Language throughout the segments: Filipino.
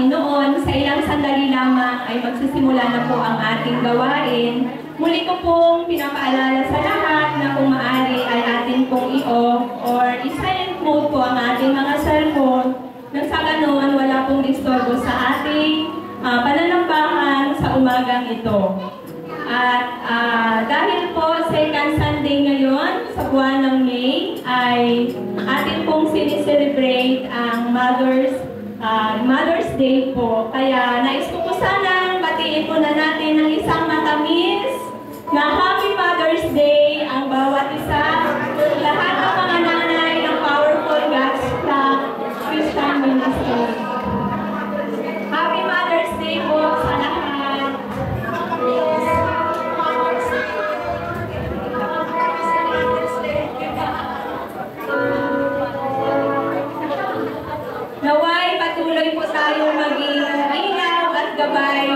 Panginoon, sa ilang sandali lamang ay magsisimula na po ang ating gawain. Muli ko pong pinapaalala sa lahat na kung maaari ay atin pong i-off or i-silent mode po ang ating mga cellphone nang sa ganoon wala pong disturbo sa ating pananambahan sa umagang ito. At dahil po second Sunday ngayon sa buwan ng May ay atin pong sinicelebrate ang Mother's Day po. Kaya nais ko po sanang batiin po na natin ng isang matamis na Happy Mother's Day ang bawat isa. Lahat ng mga nanay ng Powerful God's Flock Christian Ministry. Happy Mother's Day po sa lahat. Naway patuloy po tayong maging ilaw at gabay,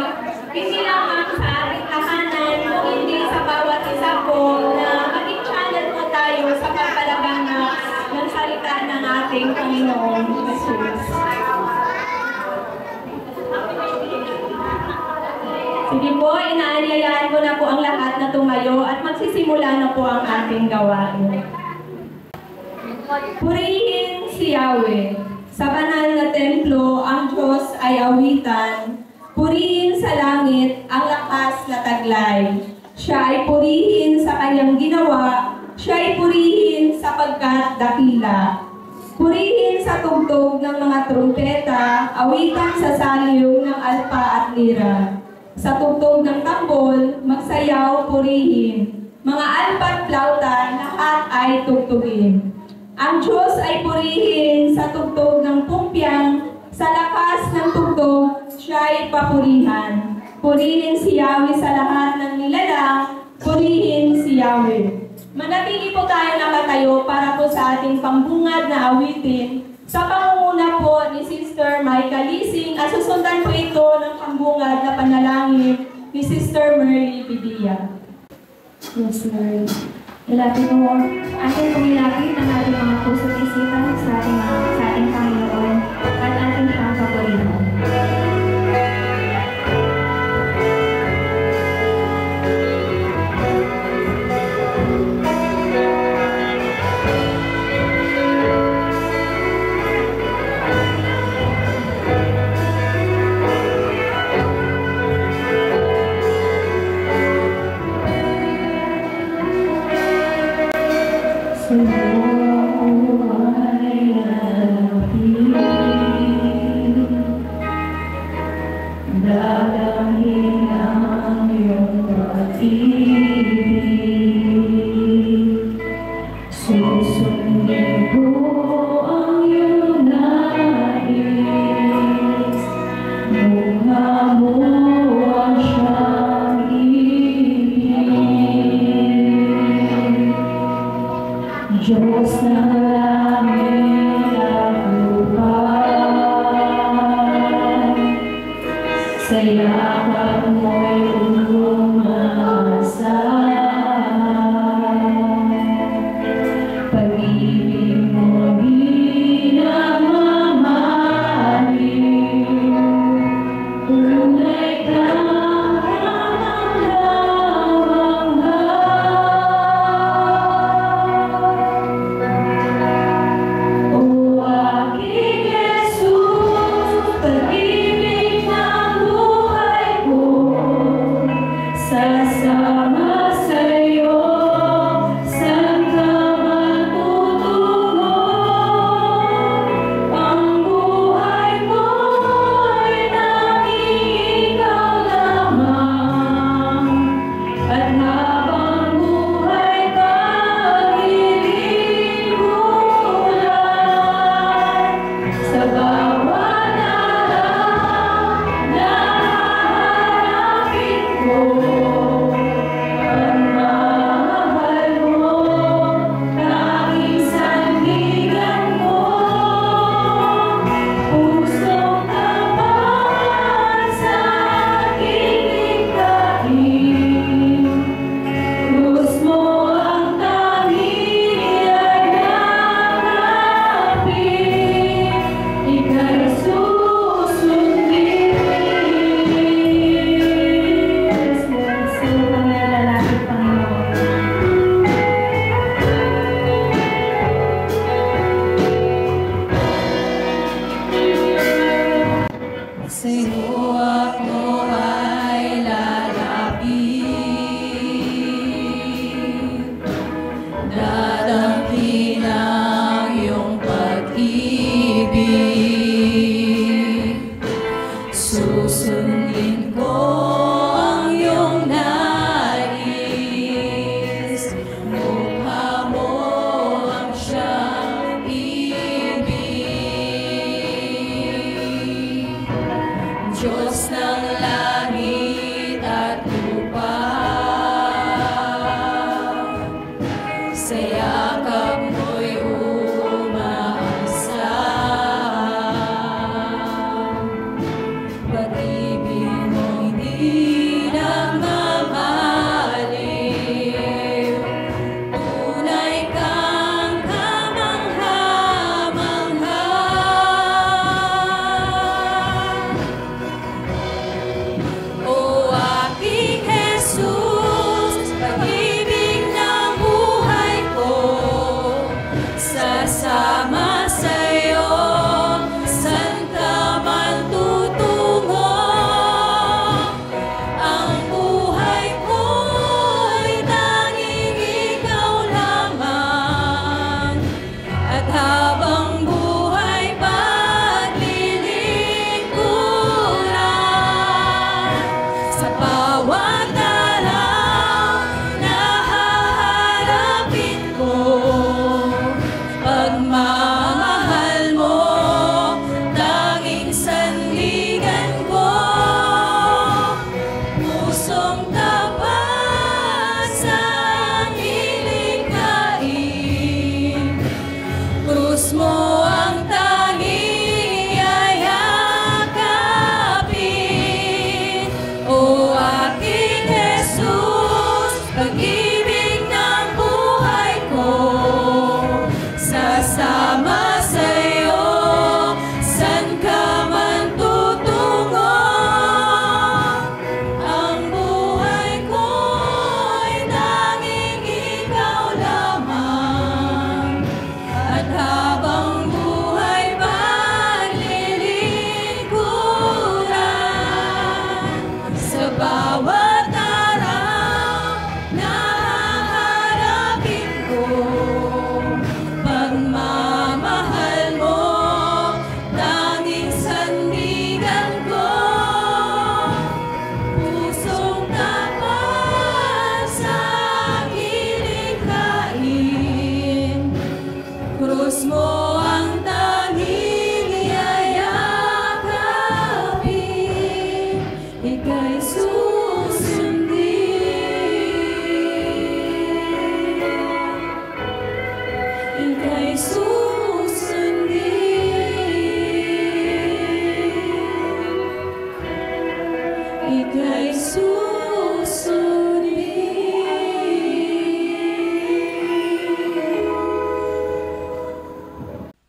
hindi lamang sa ating tahanan, kung hindi sa bawat isa po na maging channel po tayo sa pagpalaganap ng salita ng ating Panginoong Jesus. Sige po, inaanyayaan ko na po ang lahat na tumayo at magsisimula na po ang ating gawain. Purihin si Yahweh. Sa banal na templo, ang Diyos ay awitan. Purihin sa langit ang lakas na taglay. Siya ay purihin sa kanyang ginawa. Siya ay purihin sapagkat dakila. Purihin sa tugtog ng mga trumpeta, awitan sa saliw ng alpa at lira. Sa tugtog ng tambol, magsayaw, purihin. Mga alpa at flauta, lahat ay tugtugin. Ang Diyos ay purihin sa tugtog ng pumpyang, sa lakas ng tugtog, siya ay papurihan. Purihin si Yahweh sa lahat ng nilalang, purihin si Yahweh. Manatili po tayo nakatayo para po sa ating pambungad na awitin sa pangunguna po ni Sister Micah Lising at susundan po ito ng pambungad na panalangin ni Sister Merly Bidia. Yes, Lord. Ilapit mo, ating pumilapit ang ating mga puso't isipan sa ating Panginoon at ating papapurihan. pusong tapat sa nilikhain. Krus mo ang tanging yayakapin. O aking Jesus, pag-ibig ng buhay ko, sasama sa'yo, san ka man tutungo. Ang buhay ko'y tanging ikaw lamang, at habang buhay paglilingkuran, sa bawat araw na haharapin ko, pagmamahal mo, tanging sandigan ko. Pusong tapat sa nilikhain. Krus mo ang tanging yayakapin. Ika'y susundin. Ika'y susundin. Ika'y susundin.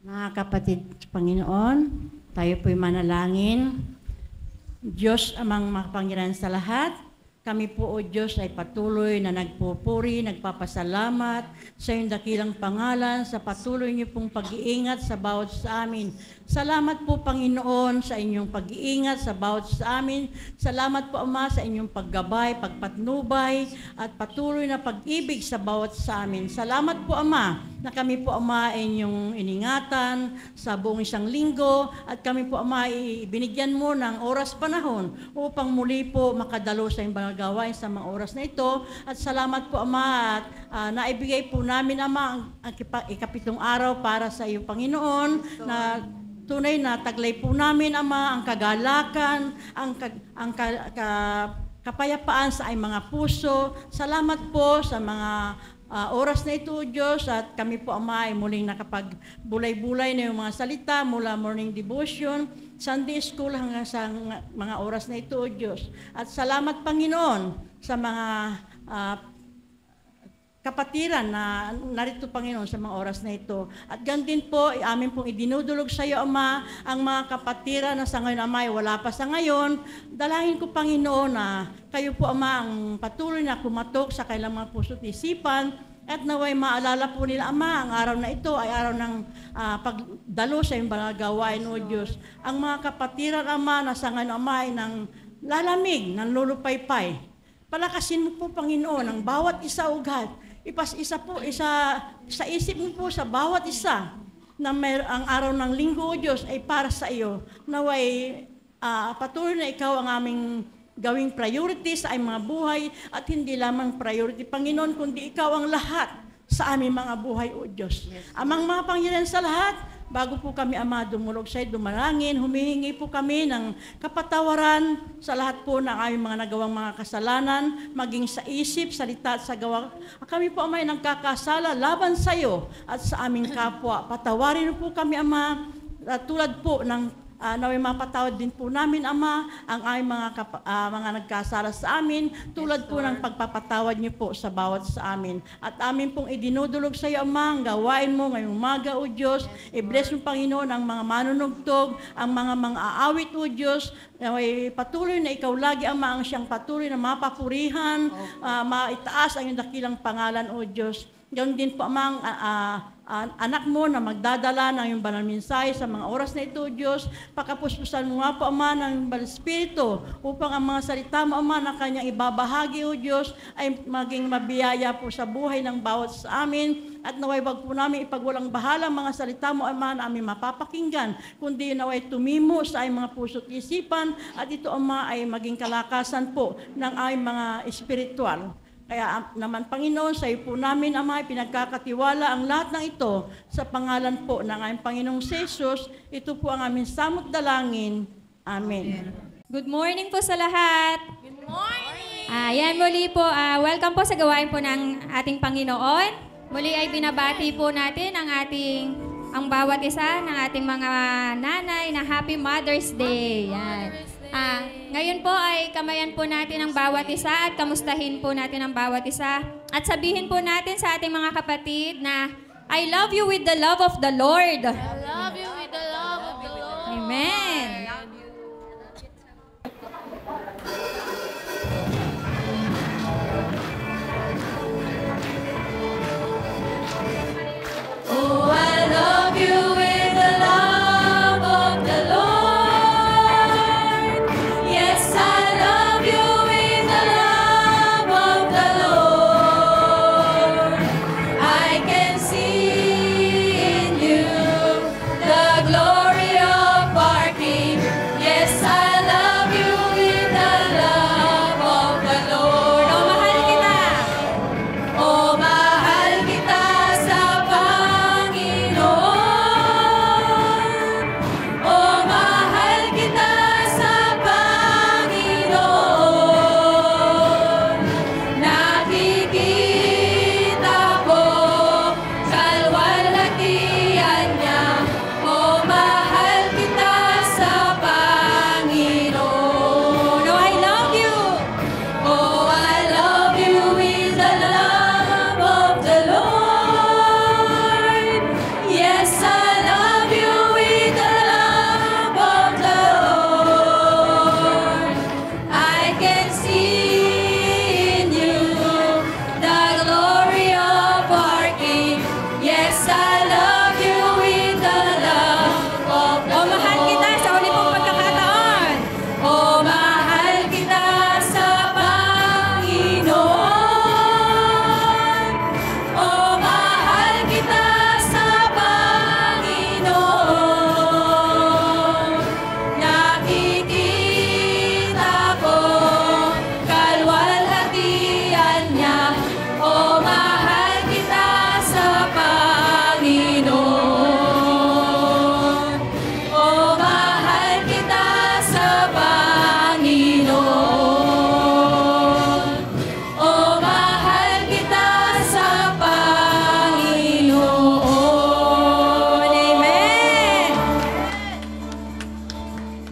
Mga kapatid sa Panginoon, tayo po'y manalangin. Diyos amang makapangyarihan sa lahat, kami po o Diyos ay patuloy na nagpupuri, nagpapasalamat sa iyong dakilang pangalan, sa patuloy niyo pong pag-iingat sa bawat sa amin. Salamat po Panginoon sa inyong pag-iingat sa bawat sa amin. Salamat po Ama sa inyong paggabay, pagpatnubay at patuloy na pag-ibig sa bawat sa amin. Salamat po Ama na kami po Ama ay inyong iningatan sa buong isang linggo at kami po Ama ay binigyan mo ng oras panahon upang muli po makadalo sa iyong banal gawain sa mga oras na ito. At salamat po Ama at naibigay po namin Ama ang ikapitong araw para sa iyo Panginoon na tunay na taglay po namin Ama ang kagalakan, ang kapayapaan sa aming mga puso. Salamat po sa mga oras na ito, Diyos, at kami po, Ama, ay muling nakapagbulay-bulay na yung mga salita mula morning devotion, Sunday school hanggang sa mga oras na ito, Diyos. At salamat, Panginoon, sa mga kapatiran na narito, Panginoon, sa mga oras na ito. At ganun din po, amin pong idinudulog sa iyo, Ama, ang mga kapatiran na sa ngayon, Ama, ay wala pa sa ngayon. Dalangin ko, Panginoon, na kayo po, Ama, ang patuloy na kumatok sa kailang mga puso't isipan at naway maalala po nila, Ama, ang araw na ito ay araw ng pagdalo sa iyong banal gawain, O Diyos. Ang mga kapatiran, Ama, na sa ngayon, Ama, ay ng lalamig, ng lulupaypay. Palakasin mo po, Panginoon, ang bawat isa ugat. Ipas-isa po, sa isip mo po sa bawat isa na ang araw ng linggo, O Diyos, ay para sa iyo. Naway patuloy na ikaw ang aming gawing priority sa aming mga buhay at hindi lamang priority, Panginoon, kundi ikaw ang lahat sa aming mga buhay, O Diyos. Amang mga Panginoon sa lahat, bago po kami, Ama, dumulog sa iyo, dumalangin, humihingi po kami ng kapatawaran sa lahat po ng aming mga nagawang mga kasalanan, maging sa isip, salita at sa gawa. Kami po, Ama, ay nagkakasala laban sa iyo at sa aming kapwa. Patawarin po kami, Ama, tulad po ng naway mapatawad din po namin, Ama, ang aming mga nagkasala sa amin, tulad po ng pagpapatawad niyo po sa bawat sa amin. At amin pong idinudulog sa iyo, Ama, ang gawain mo ngayong umaga, O Diyos. I-bless mo, Panginoon, ang mga manunugtog, ang mga aawit, O Diyos. Naway patuloy na ikaw lagi, Ama, ang siyang patuloy na mapapurihan, maitaas ang iyong dakilang pangalan, O Diyos. Ganoon din po, Ama, anak mo na magdadala ng iyong banal mensahe sa mga oras na ito, Diyos. Pakapuspusan mo nga po, Ama, ng banal Espiritu upang ang mga salita mo, Ama, na kanyang ibabahagi, O Diyos, ay maging mabiyaya po sa buhay ng bawat sa amin. At naway wag po namin ipagwalang bahala mga salita mo, Ama, na aming mapapakinggan, kundi naway tumimo sa aming mga puso't isipan at ito, Ama, ay maging kalakasan po ng aming mga espiritual. Kaya naman, Panginoon, sa iyo po namin, Ama, pinagkakatiwala ang lahat ng ito sa pangalan po ng aming Panginoong Jesus. Ito po ang aming samot dalangin. Amen. Good morning po sa lahat. Good morning! Yan muli po, welcome po sa gawain po ng ating Panginoon. Muli ay binabati po natin ang bawat isa ng ating mga nanay na Happy Mother's Day. Yan. Ngayon po ay kamayan po natin ang bawat isa at kamustahin po natin ang bawat isa. At sabihin po natin sa ating mga kapatid na I love you with the love of the Lord. I love you with the love of the Lord. Amen. Oh, I love you with the love of the Lord. Yes, I love you with the love of the Lord. I can see in you the glory of our King. Yes, I love you with the love of the Lord. Oh, mahal kita. Oh, mahal kita sa Panginoon. Oh, mahal kita sa Panginoon. Nakikita ko sa luwalhatian niya. Oh, mahal kita sa Panginoon. No, I love you. Oh, I love you with the love of the Lord. Yes, I love you with the love of the Lord. I can see in you the glory of our King. Yes, I love you with the love of the Oh, mahal kita sa uli pong pagkakataon. Oh, mahal kita sa Panginoon. Oh, mahal kita sa Panginoon. Nakikita ko kaluwalhatian niya. Oh, mahal kita sa Panginoon. Oh, mahal kita sa Panginoon. Oh, mahal kita sa Panginoon. Amen.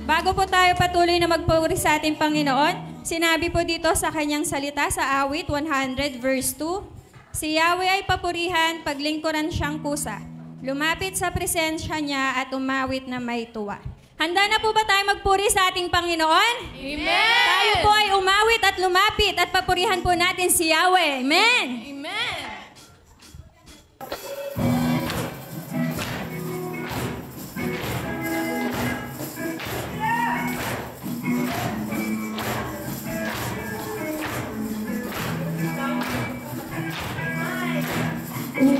Bago po tayo patuloy na magpuri sa ating Panginoon, sinabi po dito sa kanyang salita sa awit 100 verse 2, si Yahweh ay papurihan, paglingkuran siyang kusa. Lumapit sa presensya niya at umawit na may tuwa. Handa na po ba tayo magpuri sa ating Panginoon? Amen! Tayo po ay umawit at lumapit at papurihan po natin si Yahweh. Amen! Amen!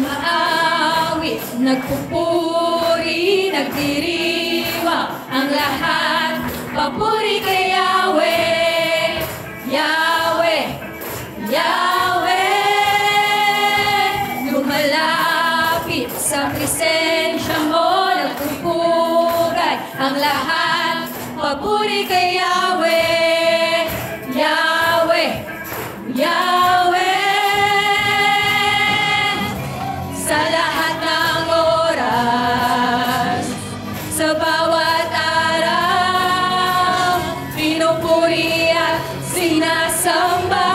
Umaawit, nagpupuri, nagdiriwang ang lahat. Papuri kay Yahweh, Yahweh, Yahweh. Lumalapit sa presensya mo, nagpupugay ang lahat. Papuri kay Yahweh, Yahweh, Yahweh. Sa lahat ng oras, sa bawat araw, pinupuri at sinasamba.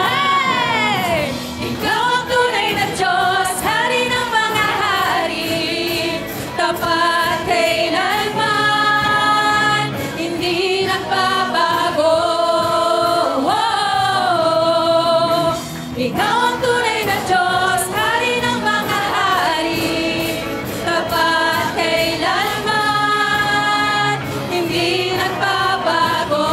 Hey! Ikaw ang tunay na Diyos, Hari ng mga hari, tapat kailanman, hindi nagbabago. Ikaw ang tunay na Diyos, Hari ng mga hari, tapat kailanman, hindi nagbabago.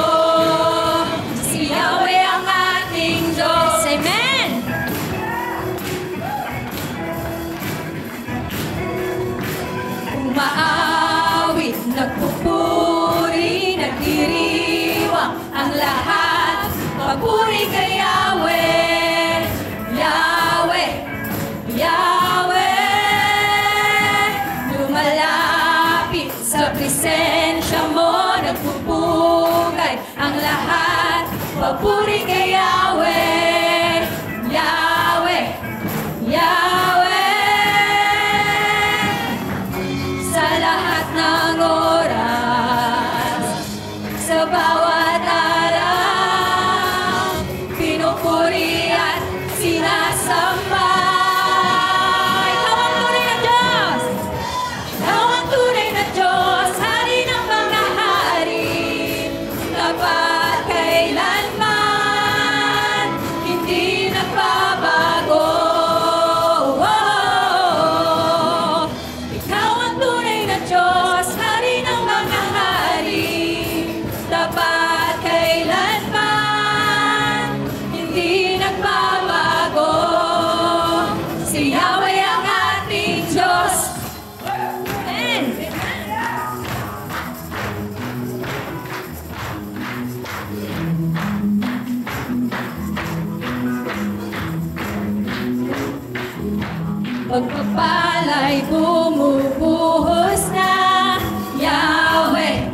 pagpapala'y bumubuhos na. Yahweh,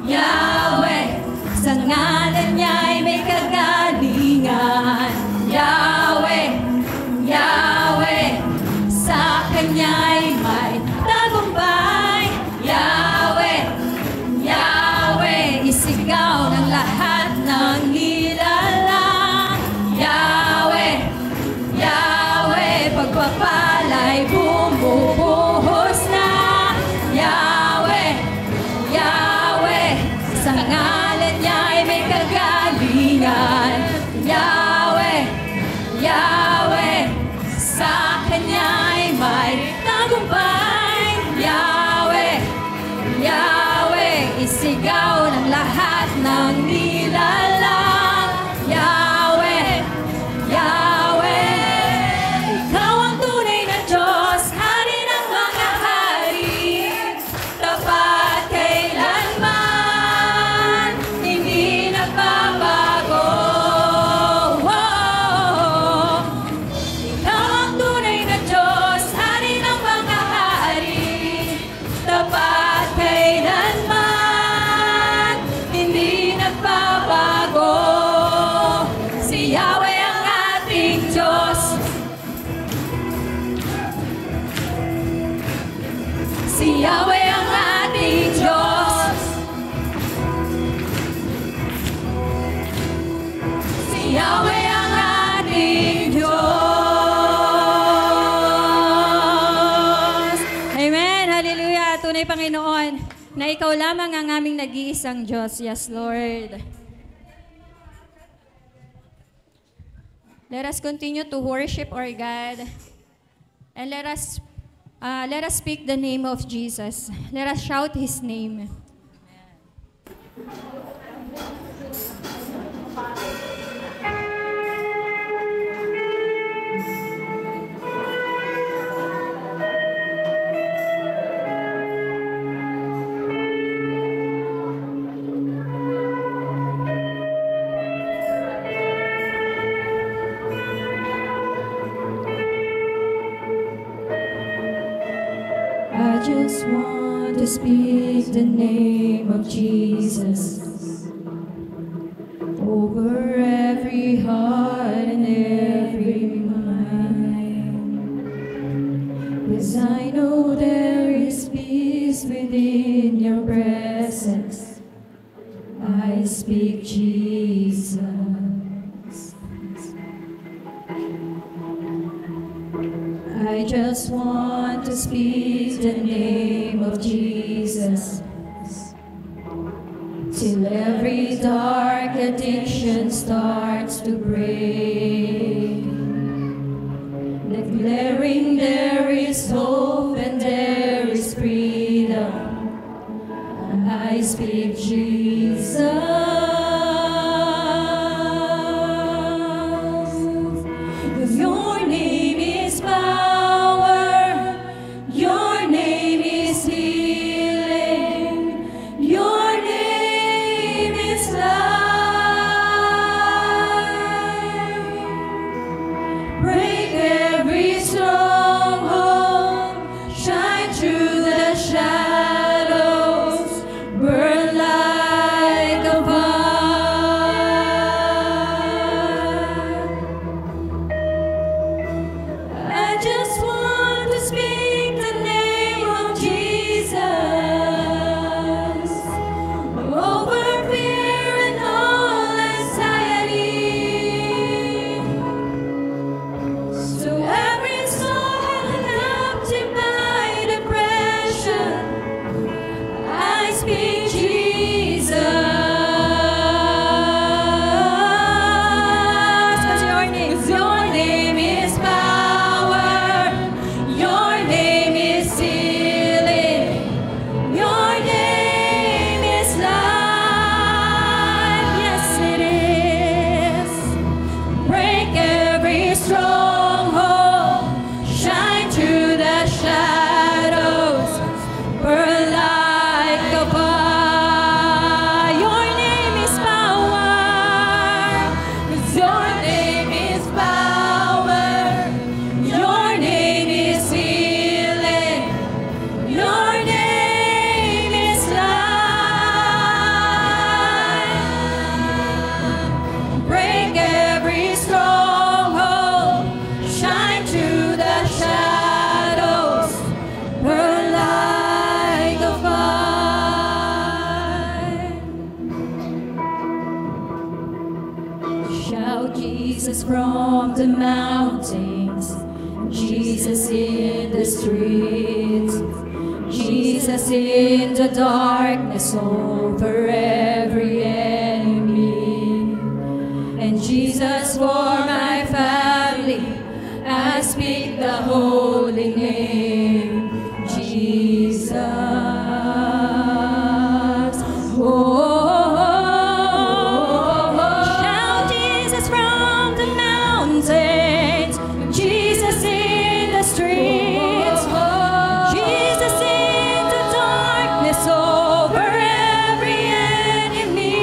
Yahweh, sa ngalan niya'y may kagalingan. Yahweh, Yahweh, sa Kanya'y may tagumpay. Yahweh, Yahweh, isigaw ng lahat ng nilalang. Yahweh, Yahweh, pagpapala'y bumubuhos na. Yahweh, Yahweh, sa ngalan niya'y may kagalingan. Yahweh, Yahweh, sa Kanya'y may tagumpay. Yahweh, Yahweh, isigaw ng lahat ng nilalang. Yahweh, Yahweh, ikaw ang tunay na Diyos, hari ng mga hari, tapat kailanman, hindi nagbabago. Ikaw ang tunay na Diyos, hari ng mga hari, tapat kailanman, hindi nagbabago. Si Yahweh ang ating Diyos. Si Yahweh ang ating Diyos. Si Yahweh ang ating Diyos. Amen. Hallelujah. Tunay, Panginoon, na ikaw lamang ang aming nag-iisang Diyos. Yes, Lord. Let us continue to worship our God. And let us speak the name of Jesus. Let us shout His name. I just want to speak the name of Jesus over every heart and every mind. 'Cause I know there is peace within your presence. I speak Jesus. I just want to speak the name of Jesus till every dark addiction starts to break, declaring there is hope and there is freedom. I speak Jesus. 'Cause your name is power, your name is healing, your name is life. Break every stronghold, shine through the shadows, burn light. Shout Jesus from the mountains, Jesus in the streets, Jesus in the darkness over every enemy, and Jesus for my family. I speak the holy name, Jesus. Shout Jesus from the mountains, Jesus in the streets, Jesus in the darkness over every enemy,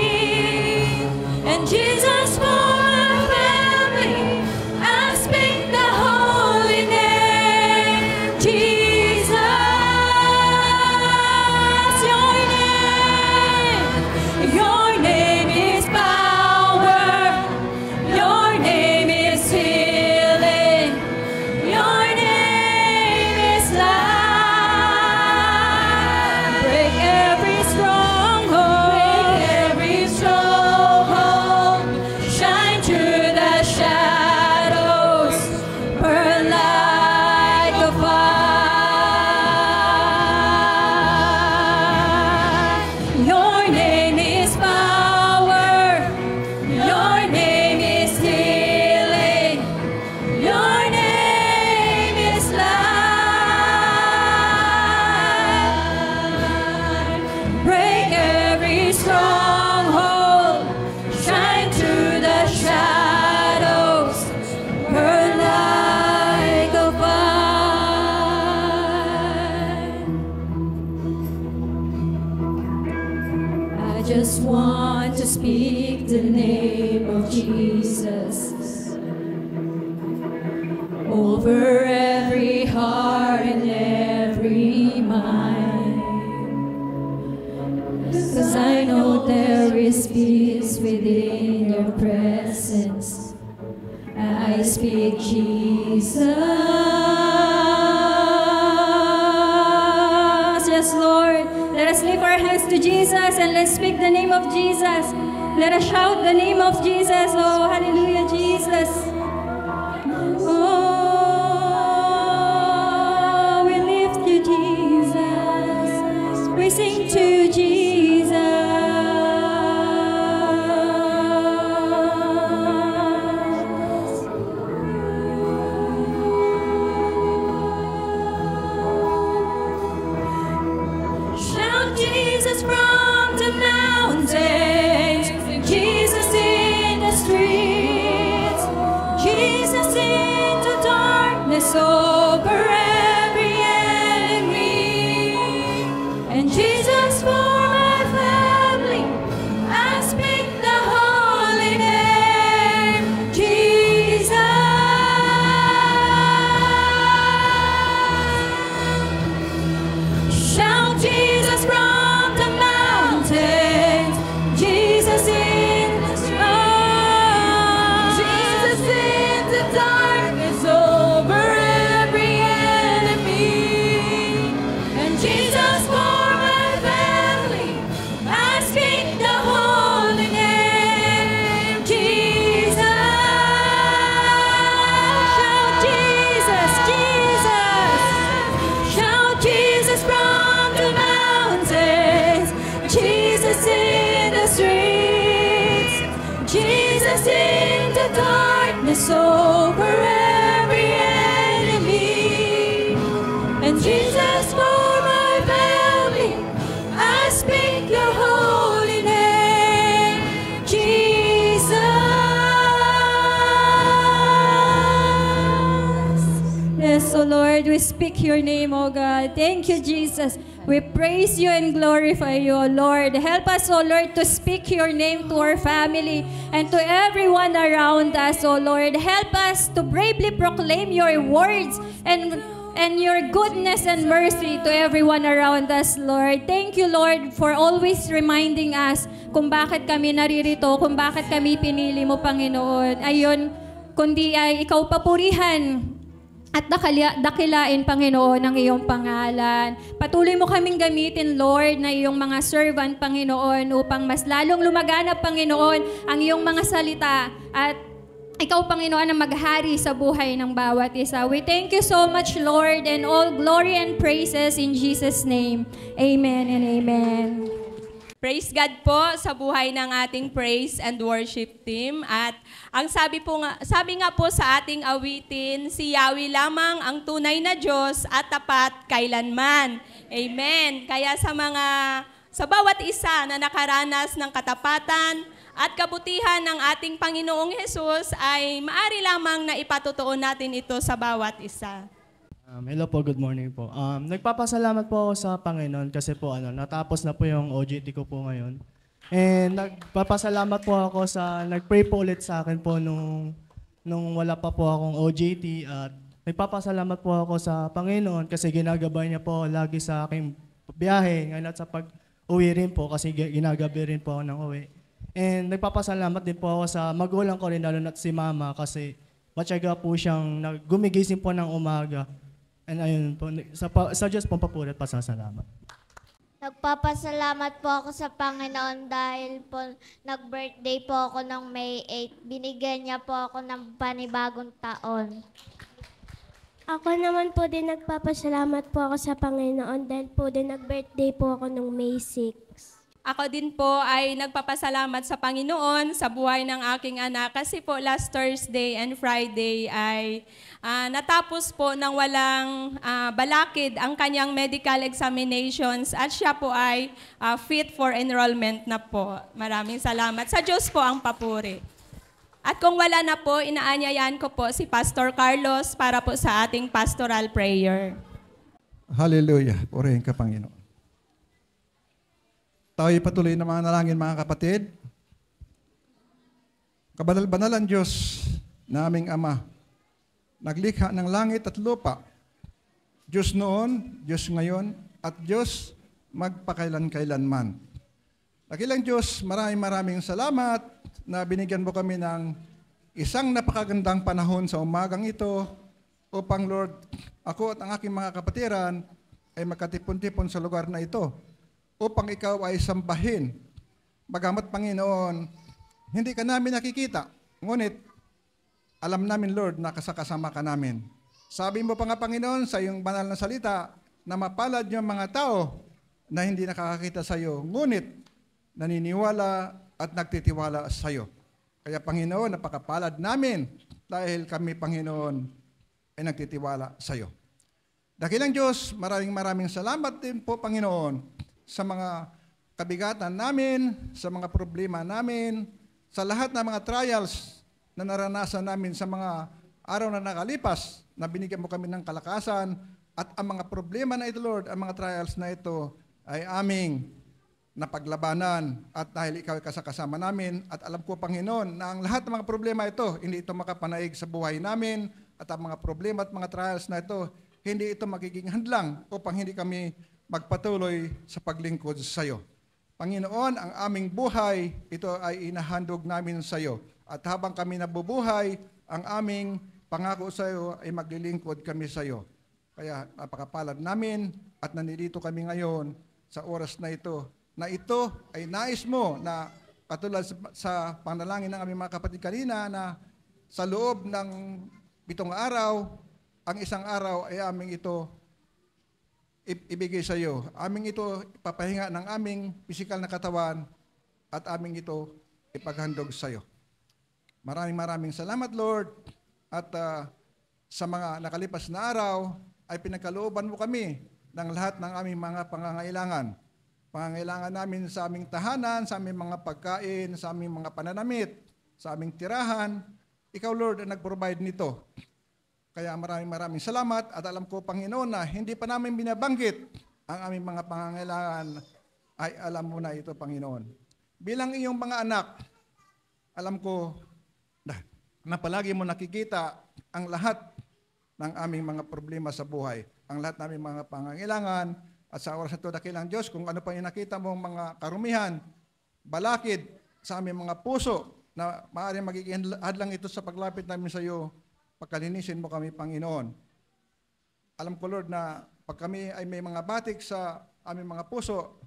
and Jesus for my family. I speak the holy name, Jesus. Your name is power. Your name is healing. Your name is life. Break every stronghold. Break every stronghold. Shine through the shadows. Burn like a fire. Your name is power. Your name is healing. Your name is life. Break every stronghold. Shine through the shadows. Burn like a fire. I just want to speak the name of Jesus over every heart and every mind. 'Cause I know there is peace within your presence. I speak Jesus. Yes, Lord. Let us lift our hands to Jesus and let's speak the name of Jesus. Let us shout the name of Jesus. Oh, hallelujah, Jesus. Oh, we lift you, Jesus. We sing to Jesus. Shout Jesus from the mountains, Jesus in the streets, Jesus in the darkness over every enemy, and Jesus for my family. I speak the holy name, Jesus. Shout Jesus from the mountains, Jesus in the streets, Jesus in the darkness over every enemy, and Jesus for my family. I speak the holy name, Jesus. Shout Jesus, Jesus. Shout Jesus from the mountains, Jesus in the streets, Jesus in the darkness over every enemy, and Jesus for my family. I speak your holy name, Jesus. Yes, oh Lord, we speak your name, oh God. Thank you, Jesus. We praise you and glorify you, O Lord. Help us, O Lord, to speak your name to our family and to everyone around us, O Lord. Help us to bravely proclaim your words and your goodness and mercy to everyone around us, Lord. Thank you, Lord, for always reminding us kung bakit kami naririto, kung bakit kami pinili mo, Panginoon. Ayon, kundi ay ikaw papurihan at dakilain, Panginoon, ang iyong pangalan. Patuloy mo kaming gamitin, Lord, na iyong mga servant, Panginoon, upang mas lalong lumaganap, Panginoon, ang iyong mga salita at ikaw, Panginoon, ang maghari sa buhay ng bawat isa. We thank you so much, Lord, and all glory and praises in Jesus' name. Amen and amen. Praise God po sa buhay ng ating praise and worship team. At ang sabi nga po sa ating awitin, si Yahweh lamang ang tunay na Diyos at tapat kailanman. Amen. Kaya sa bawat isa na nakaranas ng katapatan at kabutihan ng ating Panginoong Hesus ay maari lamang na ipatotoo natin ito sa bawat isa. Hello po, good morning po. Nagpapasalamat po ako sa Panginoon kasi po natapos na po yung OJT ko po ngayon. And nagpapasalamat po ako nag-pray po ulit sa akin po nung wala pa po akong OJT. At nagpapasalamat po ako sa Panginoon kasi ginagabay niya po lagi sa aking biyahe ngayon at sa pag-uwi rin po kasi ginagabi rin po ako ng uwi. And nagpapasalamat din po ako sa magulang ko rin lalo na si Mama kasi matyaga po siyang gumigising po ng umaga. And ayun po, sa Diyos po papulit pasasalamat. Nagpapasalamat po ako sa Panginoon dahil po nag-birthday po ako ng May 8. Binigyan niya po ako ng panibagong taon. Ako naman po din nagpapasalamat po ako sa Panginoon dahil po din nag-birthday po ako ng May 6. Ako din po ay nagpapasalamat sa Panginoon sa buhay ng aking anak kasi po last Thursday and Friday ay natapos po ng walang balakid ang kanyang medical examinations at siya po ay fit for enrollment na po. Maraming salamat. Sa Diyos po ang papuri. At kung wala na po, inaanyayan ko po si Pastor Carlos para po sa ating pastoral prayer. Hallelujah. Purihin ka, Panginoon. Tayo'y patuloy na mga nalangin, mga kapatid. Kabanal-banalan Diyos na aming Ama, naglikha ng langit at lupa, Diyos noon, Diyos ngayon, at Diyos magpakailan-kailanman. Dakilang Diyos, maraming salamat na binigyan mo kami ng isang napakagandang panahon sa umagang ito upang, Lord, ako at ang aking mga kapatiran ay magkatipon-tipon sa lugar na ito upang ikaw ay sambahin. Bagamat, Panginoon, hindi ka namin nakikita, ngunit alam namin, Lord, na kasama ka namin. Sabi mo pa nga, Panginoon, sa iyong banal na salita, na mapalad yung mga tao na hindi nakakakita sa iyo, ngunit naniniwala at nagtitiwala sa iyo. Kaya, Panginoon, napakapalad namin dahil kami, Panginoon, ay nagtitiwala sa iyo. Dakilang Diyos, maraming salamat din po, Panginoon, sa mga kabigatan namin, sa mga problema namin, sa lahat ng mga trials na naranasan namin sa mga araw na nakalipas, na binigyan mo kami ng kalakasan, at ang mga problema na ito, Lord, ang mga trials na ito ay aming napaglabanan, at dahil ikaw ay kasama namin, at alam ko, Panginoon, na ang lahat ng mga problema ito, hindi ito makapanaig sa buhay namin, at ang mga problema at mga trials na ito, hindi ito magiging hadlang upang hindi kami magpatuloy sa paglingkod sa iyo. Panginoon, ang aming buhay, ito ay inahandog namin sa iyo. At habang kami nabubuhay, ang aming pangako sa iyo ay maglilingkod kami sa iyo. Kaya napakapalad namin at nandito kami ngayon sa oras na ito ay nais mo na katulad sa panalangin ng aming mga kapatid kanina na sa loob ng 7 araw, ang isang araw ay aming ito ibigay sa iyo. Aming ito ipapahinga ng aming pisikal na katawan at aming ito ipaghandog sa iyo. Maraming salamat, Lord. At sa mga nakalipas na araw ay pinagkalooban mo kami ng lahat ng aming mga pangangailangan. Pangangailangan namin sa aming tahanan, sa aming mga pagkain, sa aming mga pananamit, sa aming tirahan. Ikaw, Lord, ang nag-provide nito. Kaya maraming salamat at alam ko, Panginoon, na hindi pa namin binabanggit ang aming mga pangangailangan ay alam mo na ito, Panginoon. Bilang iyong mga anak, alam ko na palagi mo nakikita ang lahat ng aming mga problema sa buhay, ang lahat ng aming mga pangangailangan, at sa oras na ito, dakilang Diyos, kung ano pa yung nakita mong mga karumihan, balakid sa aming mga puso na maaaring magiging hadlang ito sa paglapit namin sa iyo, pagkalinisin mo kami, Panginoon. alam ko, Lord, na pag kami ay may mga batik sa aming mga puso,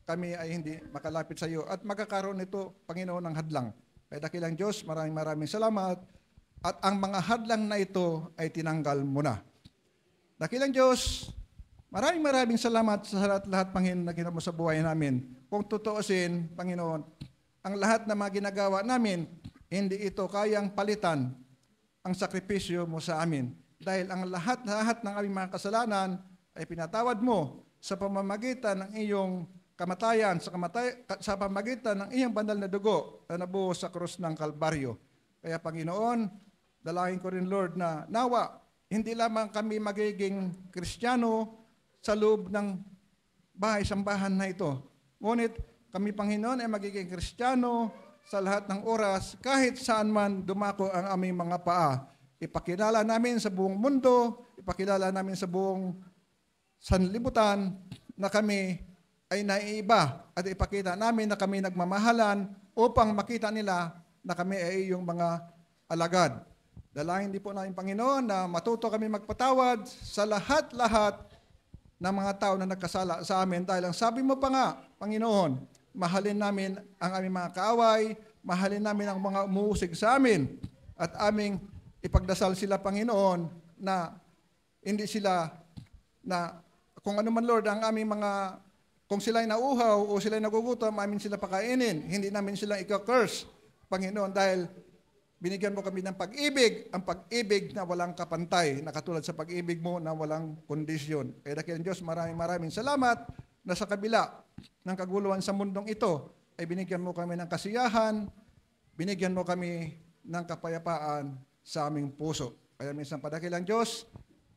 kami ay hindi makalapit sa iyo at magkakaroon nito, Panginoon, ng hadlang. Kaya dakilang Diyos, maraming salamat at ang mga hadlang na ito ay tinanggal mo na. Dakilang Diyos, maraming salamat sa lahat, Panginoon, na ginawa mo sa buhay namin. Kung tutuusin, Panginoon, ang lahat na mga ginagawa namin, hindi ito kayang palitan ang sakripisyo mo sa amin. Dahil ang lahat ng aming mga kasalanan ay pinatawad mo sa pamamagitan ng iyong kamatayan, sa pamamagitan ng iyong banal na dugo na nabuhos sa krus ng Kalbaryo. Kaya Panginoon, dalangin ko rin, Lord, na nawa, hindi lamang kami magiging Kristiyano sa loob ng bahay-sambahan na ito. Ngunit kami, Panginoon, ay magiging Kristiyano sa lahat ng oras, kahit saan man dumako ang aming mga paa. Ipakilala namin sa buong mundo, ipakilala namin sa buong sanlibutan na kami ay naiiba at ipakita namin na kami nagmamahalan upang makita nila na kami ay iyong mga alagad. Dalangin din po namin, Panginoon, na matuto kami magpatawad sa lahat-lahat ng mga tao na nagkasala sa amin dahil ang sabi mo pa nga, Panginoon, mahalin namin ang aming mga kaaway, mahalin namin ang mga umuusig sa amin at aming ipagdasal sila, Panginoon, na hindi sila na kung ano man, Lord, ang aming mga kung sila'y nauuhaw o sila'y nagugutom, amin sila pakainin. Hindi namin sila ika-curse, Panginoon, dahil binigyan mo kami ng pag-ibig, ang pag-ibig na walang kapantay, na katulad sa pag-ibig mo na walang kondisyon. Kaya dakilang Diyos, maraming salamat na sa kabila ng kaguluhan sa mundong ito, ay binigyan mo kami ng kasiyahan, binigyan mo kami ng kapayapaan sa aming puso. Kaya minsan padakilang Diyos,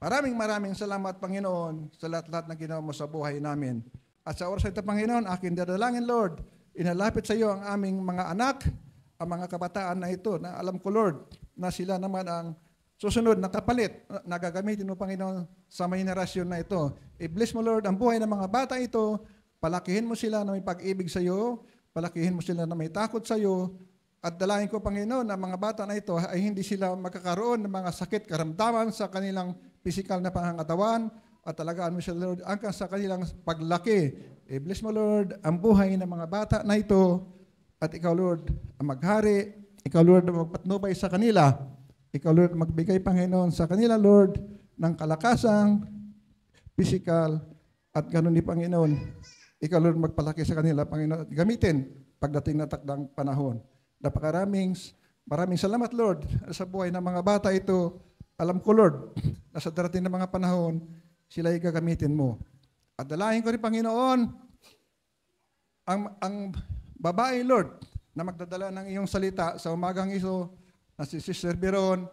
maraming salamat, Panginoon, sa lahat-lahat na ginawa mo sa buhay namin. At sa oras ito, Panginoon, aking dadalangin, Lord, inalapit sa iyo ang aming mga anak, ang mga kabataan na ito, na alam ko, Lord, na sila naman ang susunod na kapalit na gagamitin mo, Panginoon, sa mga henerasyon na ito. I-bless mo, Lord, ang buhay ng mga bata ito, palakihin mo sila na may pag-ibig sa iyo, palakihin mo sila na may takot sa iyo, at dalangin ko, Panginoon, na mga bata na ito ay hindi sila magkakaroon ng mga sakit, karamdaman sa kanilang pisikal na pangangatawan, at talagaan mo sila, Lord, hanggang sa kanilang paglaki. I-bless mo, Lord, ang buhay ng mga bata na ito, at ikaw, Lord, ang maghari, ikaw, Lord, ang magpatnubay sa kanila, ikaw, Lord, magbigay, Panginoon, sa kanila, Lord, ng kalakasang, pisikal, at ganun ni Panginoon, ikaw, Lord, magpalaki sa kanila, Panginoon, at gamitin pagdating na takdang panahon. Maraming salamat, Lord, sa buhay ng mga bata ito. Alam ko, Lord, na sa darating na mga panahon, sila ay gagamitin mo. At dalangin ko rin, Panginoon, ang babae, Lord, na magdadala ng iyong salita sa umagang ito, na si Sister Biron,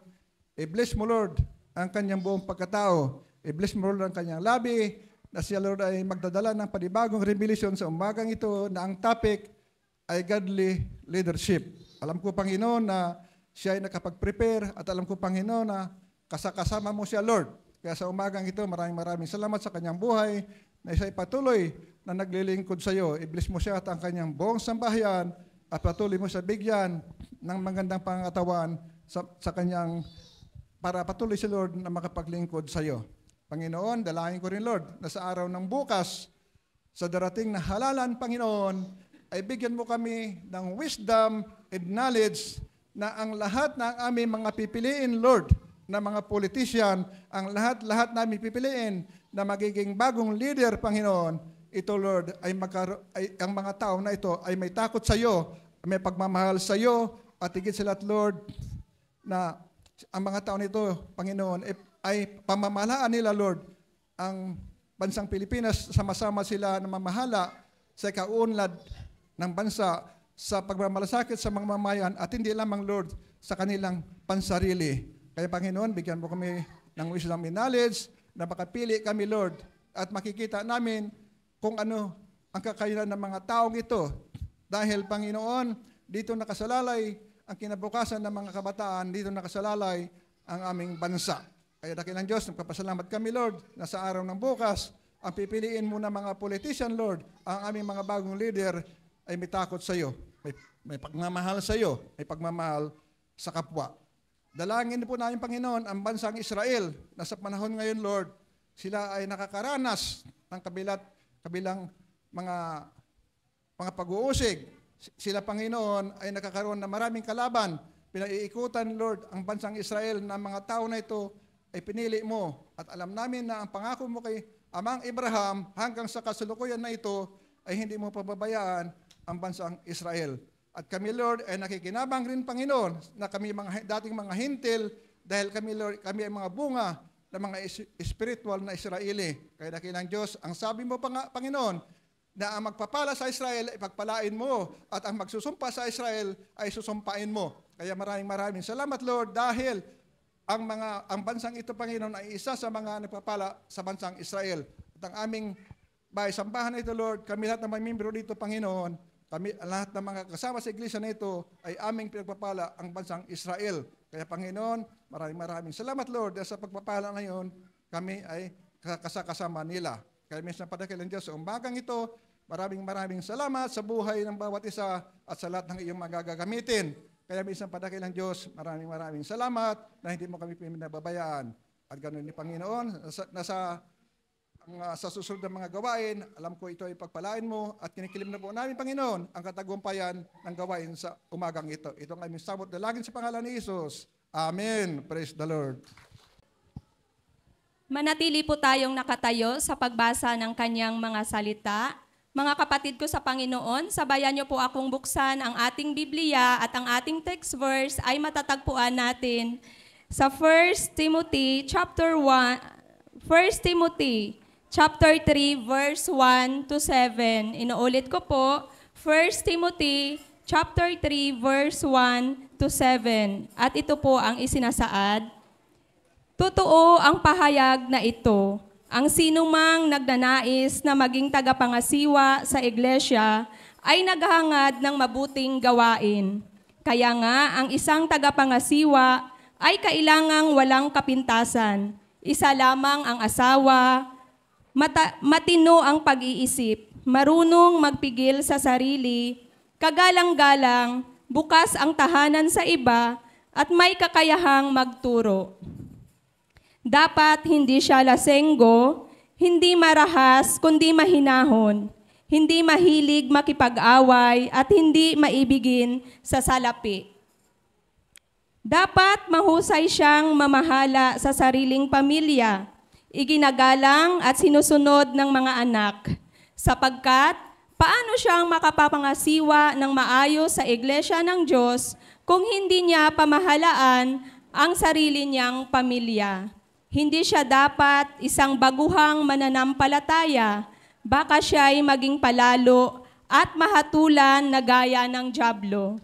i-bless mo, Lord, ang kanyang buong pagkatao. I-bless mo, Lord, ang kanyang labi, na siya, Lord, ay magdadala ng panibagong revelation sa umagang ito, na ang topic ay godly leadership. Alam ko, Panginoon, na siya ay nakapag-prepare, at alam ko, Panginoon, na kasama mo siya, Lord. Kaya sa umagang ito, maraming salamat sa kanyang buhay, na siya ay patuloy na naglilingkod sa iyo. I-bless mo siya at ang kanyang buong sambahayan, at patuloy mo siya bigyan ng magandang pangatawan sa kanyang, para patuloy si Lord na makapaglingkod sa iyo. Panginoon, dalangin ko rin, Lord, na sa araw ng bukas, sa darating na halalan, Panginoon, ay bigyan mo kami ng wisdom and knowledge na ang lahat ng aming mga pipiliin, Lord, na mga politician, ang lahat namin pipiliin na magiging bagong leader, Panginoon, ito, Lord, ang mga tao na ito ay may takot sa iyo, may pagmamahal sa iyo, at higit sa lahat, Lord, na ang mga tao nito, Panginoon, ay pamamahalaan nila, Lord, ang bansang Pilipinas, sama-sama sila na mamahala sa kaunlad ng bansa sa pagmamalasakit sa mga mamayan at hindi lamang, Lord, sa kanilang pansarili. Kaya, Panginoon, bigyan mo kami ng wisdom and knowledge na makapili kami, Lord, at makikita namin kung ano ang kakayanan ng mga taong ito. Dahil, Panginoon, dito nakasalalay ang kinabukasan ng mga kabataan, dito nakasalalay ang aming bansa. Kaya dakilang Diyos, nagpapasalamat kami, Lord, na sa araw ng bukas, ang pipiliin mo ng mga politician, Lord, ang aming mga bagong leader ay may takot sa iyo, may pagmamahal sa iyo, may pagmamahal sa kapwa. Dalangin po namin, Panginoon, ang bansang Israel na sa panahon ngayon, Lord, sila ay nakakaranas ng kabilang mga pag-uusig. Sila, Panginoon, ay nakakaroon ng maraming kalaban. Pinaiikutan, Lord, ang bansang Israel na mga tao na ito ay pinili mo. At alam namin na ang pangako mo kay Amang Abraham hanggang sa kasalukuyan na ito ay hindi mo pababayaan ang bansang Israel. At kami, Lord, ay nakikinabang rin, Panginoon, na kami dating mga hintil, dahil kami, Lord, kami ay mga bunga ng mga spiritual na Israeli. Kaya dakilang Diyos, ang sabi mo, Panginoon, na ang magpapala sa Israel ay pagpalain mo at ang magsusumpa sa Israel ay susumpain mo. Kaya maraming salamat, Lord, dahil ang bansang ito, Panginoon, ay isa sa mga nagpapala sa bansang Israel. At ang aming sambahan na ito, Lord, kami lahat ng mga membro dito, Panginoon, kami lahat ng mga kasama sa iglesia na ito ay aming pinagpapala ang bansang Israel. Kaya, Panginoon, maraming salamat, Lord, dahil sa pagpapala na yun, kami ay kasama nila. Kaya minsan padakilang Diyos, sa umagang ito, maraming salamat sa buhay ng bawat isa at sa lahat ng iyong magagamitin. Kaya minsan padakilang Diyos, maraming salamat na hindi mo kami pinababayaan. At ganoon ni Panginoon, sa susunod ng mga gawain, alam ko ito ay pagpalain mo at kinikilim na po namin, Panginoon, ang katagumpayan ng gawain sa umagang ito. Ito ang aming samot dalangin sa pangalan ni Jesus. Amen. Praise the Lord. Manatili po tayong nakatayo sa pagbasa ng kanyang mga salita. Mga kapatid ko sa Panginoon, sabayan niyo po akong buksan ang ating Biblia at ang ating text verse ay matatagpuan natin sa 1 Timothy chapter 3 verse 1 to 7. Inuulit ko po, 1 Timothy chapter 3 verse 1 to 7. At ito po ang isinasaad. Totoo ang pahayag na ito. Ang sinumang nagnanais na maging tagapangasiwa sa iglesia ay naghahangad ng mabuting gawain. Kaya nga, ang isang tagapangasiwa ay kailangang walang kapintasan. Isa lamang ang asawa, matino ang pag-iisip, marunong magpigil sa sarili, kagalang-galang, bukas ang tahanan sa iba, at may kakayahang magturo. Dapat hindi siya lasenggo, hindi marahas kundi mahinahon, hindi mahilig makipag-away at hindi maibigin sa salapi. Dapat mahusay siyang mamahala sa sariling pamilya, iginagalang at sinusunod ng mga anak, sapagkat paano siyang makapapangasiwa ng maayos sa iglesia ng Diyos kung hindi niya pamahalaan ang sarili niyang pamilya. Hindi siya dapat isang baguhang mananampalataya, baka siya ay maging palalo at mahatulan na gaya ng dyablo.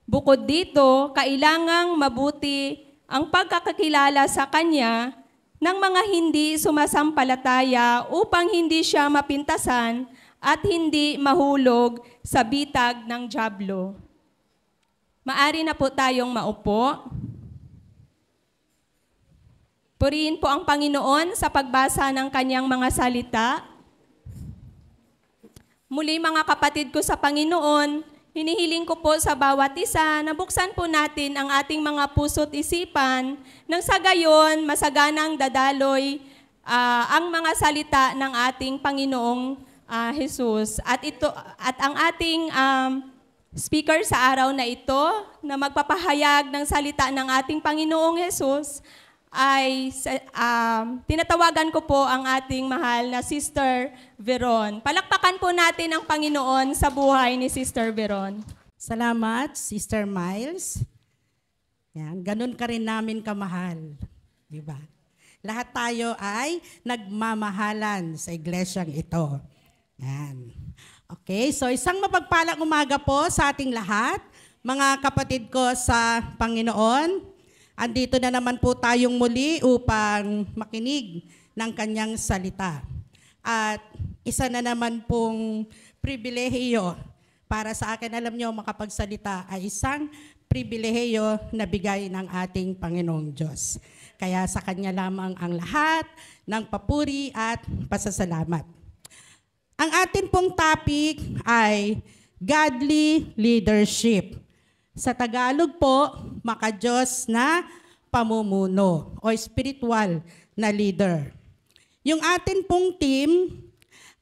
Bukod dito, kailangang mabuti ang pagkakakilala sa kanya ng mga hindi sumasampalataya upang hindi siya mapintasan at hindi mahulog sa bitag ng dyablo. Maari na po tayong maupo. Purihin po ang Panginoon sa pagbasa ng kanyang mga salita. Muli mga kapatid ko sa Panginoon, hinihiling ko po sa bawat isa na buksan po natin ang ating mga puso't isipan nang sa gayon masaganang dadaloy ang mga salita ng ating Panginoong Jesus. At ang ating speaker sa araw na ito na magpapahayag ng salita ng ating Panginoong Jesus ay tinatawagan ko po ang ating mahal na Sister Veron. Palakpakan po natin ang Panginoon sa buhay ni Sister Veron. Salamat, Sister Miles. Yan, ganun ka rin namin kamahal. Diba? Lahat tayo ay nagmamahalan sa iglesyang ito. Yan. Okay, so isang mapagpalang umaga po sa ating lahat, mga kapatid ko sa Panginoon. Andito na naman po tayong muli upang makinig ng kanyang salita. At isa na naman pong pribilehiyo para sa akin, alam niyo, makapagsalita ay isang pribilehiyo na bigay ng ating Panginoong Diyos. Kaya sa Kanya lamang ang lahat ng papuri at pasasalamat. Ang atin pong topic ay godly leadership. Sa Tagalog po, makadiyos na pamumuno o spiritual na leader. yung atin pong team,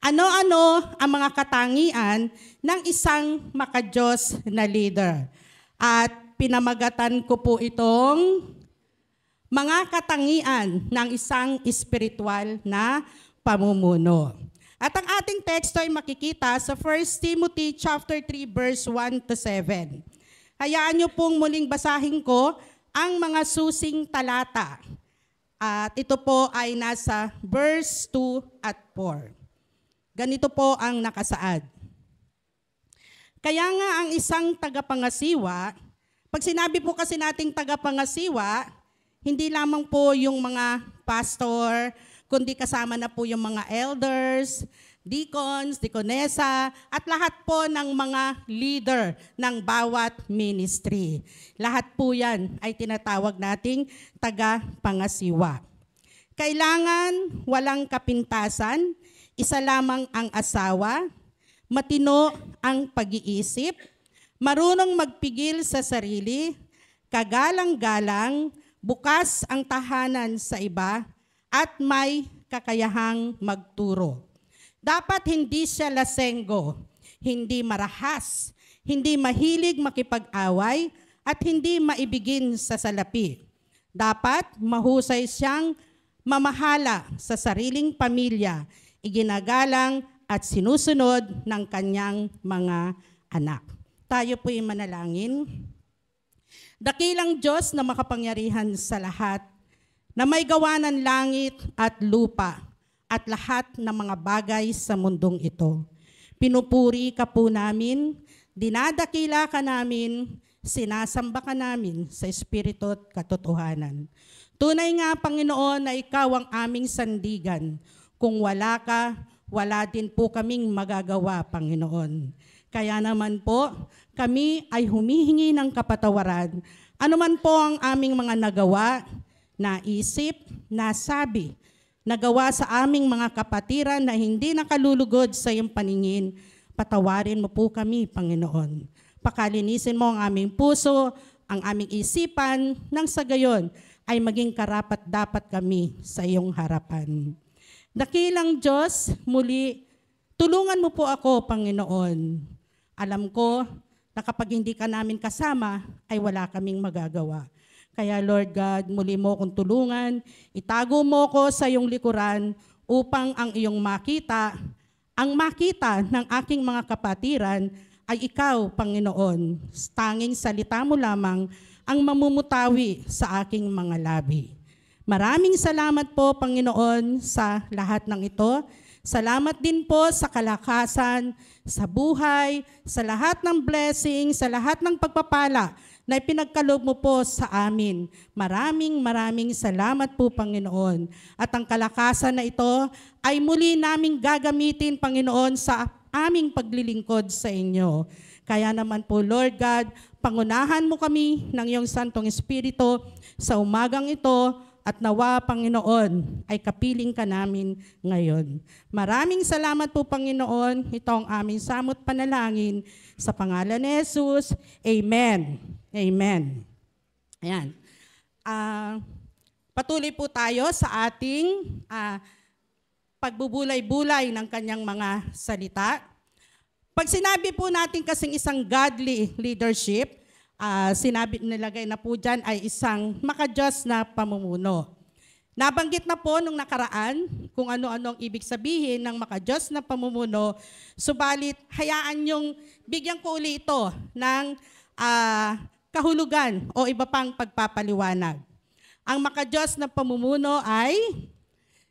ano-ano ang mga katangian ng isang makadiyos na leader. At pinamagatan ko po itong mga katangian ng isang espiritual na pamumuno. At ang ating teksto ay makikita sa 1 Timothy chapter 3 verse 1 to 7. Hayaan niyo pong muling basahin ko ang mga susing talata. At ito po ay nasa verse 2 at 4. Ganito po ang nakasaad. Kaya nga ang isang tagapangasiwa, pag sinabi po kasi nating tagapangasiwa, hindi lamang po yung mga pastor, kundi kasama na po yung mga elders, deacons, deaconessa, at lahat po ng mga leader ng bawat ministry. Lahat po yan ay tinatawag nating tagapangasiwa. Kailangan walang kapintasan, isa lamang ang asawa, matino ang pag-iisip, marunong magpigil sa sarili, kagalang-galang, bukas ang tahanan sa iba, at may kakayahang magturo. Dapat hindi siya lasenggo, hindi marahas, hindi mahilig makipag-away, at hindi maibigin sa salapi. Dapat mahusay siyang mamahala sa sariling pamilya, iginagalang at sinusunod ng kanyang mga anak. Tayo po'y manalangin. Dakilang Diyos na makapangyarihan sa lahat, na may gawa ng langit at lupa at lahat ng mga bagay sa mundong ito. Pinupuri ka po namin, dinadakila ka namin, sinasamba ka namin sa espiritu at katotohanan. Tunay nga, Panginoon, na ikaw ang aming sandigan. Kung wala ka, wala din po kaming magagawa, Panginoon. Kaya naman po, kami ay humihingi ng kapatawaran. Ano man po ang aming mga nagawa, naisip, nasabi, nagawa sa aming mga kapatiran na hindi nakalulugod sa iyong paningin, patawarin mo po kami, Panginoon. Pakalinisin mo ang aming puso, ang aming isipan, nang sa gayon ay maging karapat-dapat kami sa iyong harapan. Dakilang Diyos, muli, tulungan mo po ako, Panginoon. Alam ko na kapag hindi ka namin kasama, ay wala kaming magagawa. Kaya Lord God, muli mo akong tulungan, itago mo ko sa iyong likuran upang ang iyong makita, ang makita ng aking mga kapatiran ay ikaw, Panginoon. Tanging salita mo lamang ang mamumutawi sa aking mga labi. Maraming salamat po, Panginoon, sa lahat ng ito. Salamat din po sa kalakasan, sa buhay, sa lahat ng blessing, sa lahat ng pagpapala na ipinagkaloob mo po sa amin. Maraming salamat po, Panginoon. At ang kalakasan na ito ay muli naming gagamitin, Panginoon, sa aming paglilingkod sa inyo. Kaya naman po, Lord God, pangunahan mo kami ng iyong Santong Espiritu sa umagang ito, at nawa, Panginoon, ay kapiling ka namin ngayon. Maraming salamat po, Panginoon. Ito ang aming samot panalangin sa pangalan ni Jesus. Amen. Amen. Ayan. Patuloy po tayo sa ating pagbubulay-bulay ng kanyang mga salita. Pag sinabi po natin kasing isang godly leadership, nilagay na po dyan ay isang makadiyos na pamumuno. Nabanggit na po nung nakaraan kung ano-ano ang ibig sabihin ng makadiyos na pamumuno, subalit hayaan yung bigyan ko uli ito ng kahulugan o iba pang pagpapaliwanag. Ang makadiyos na pamumuno ay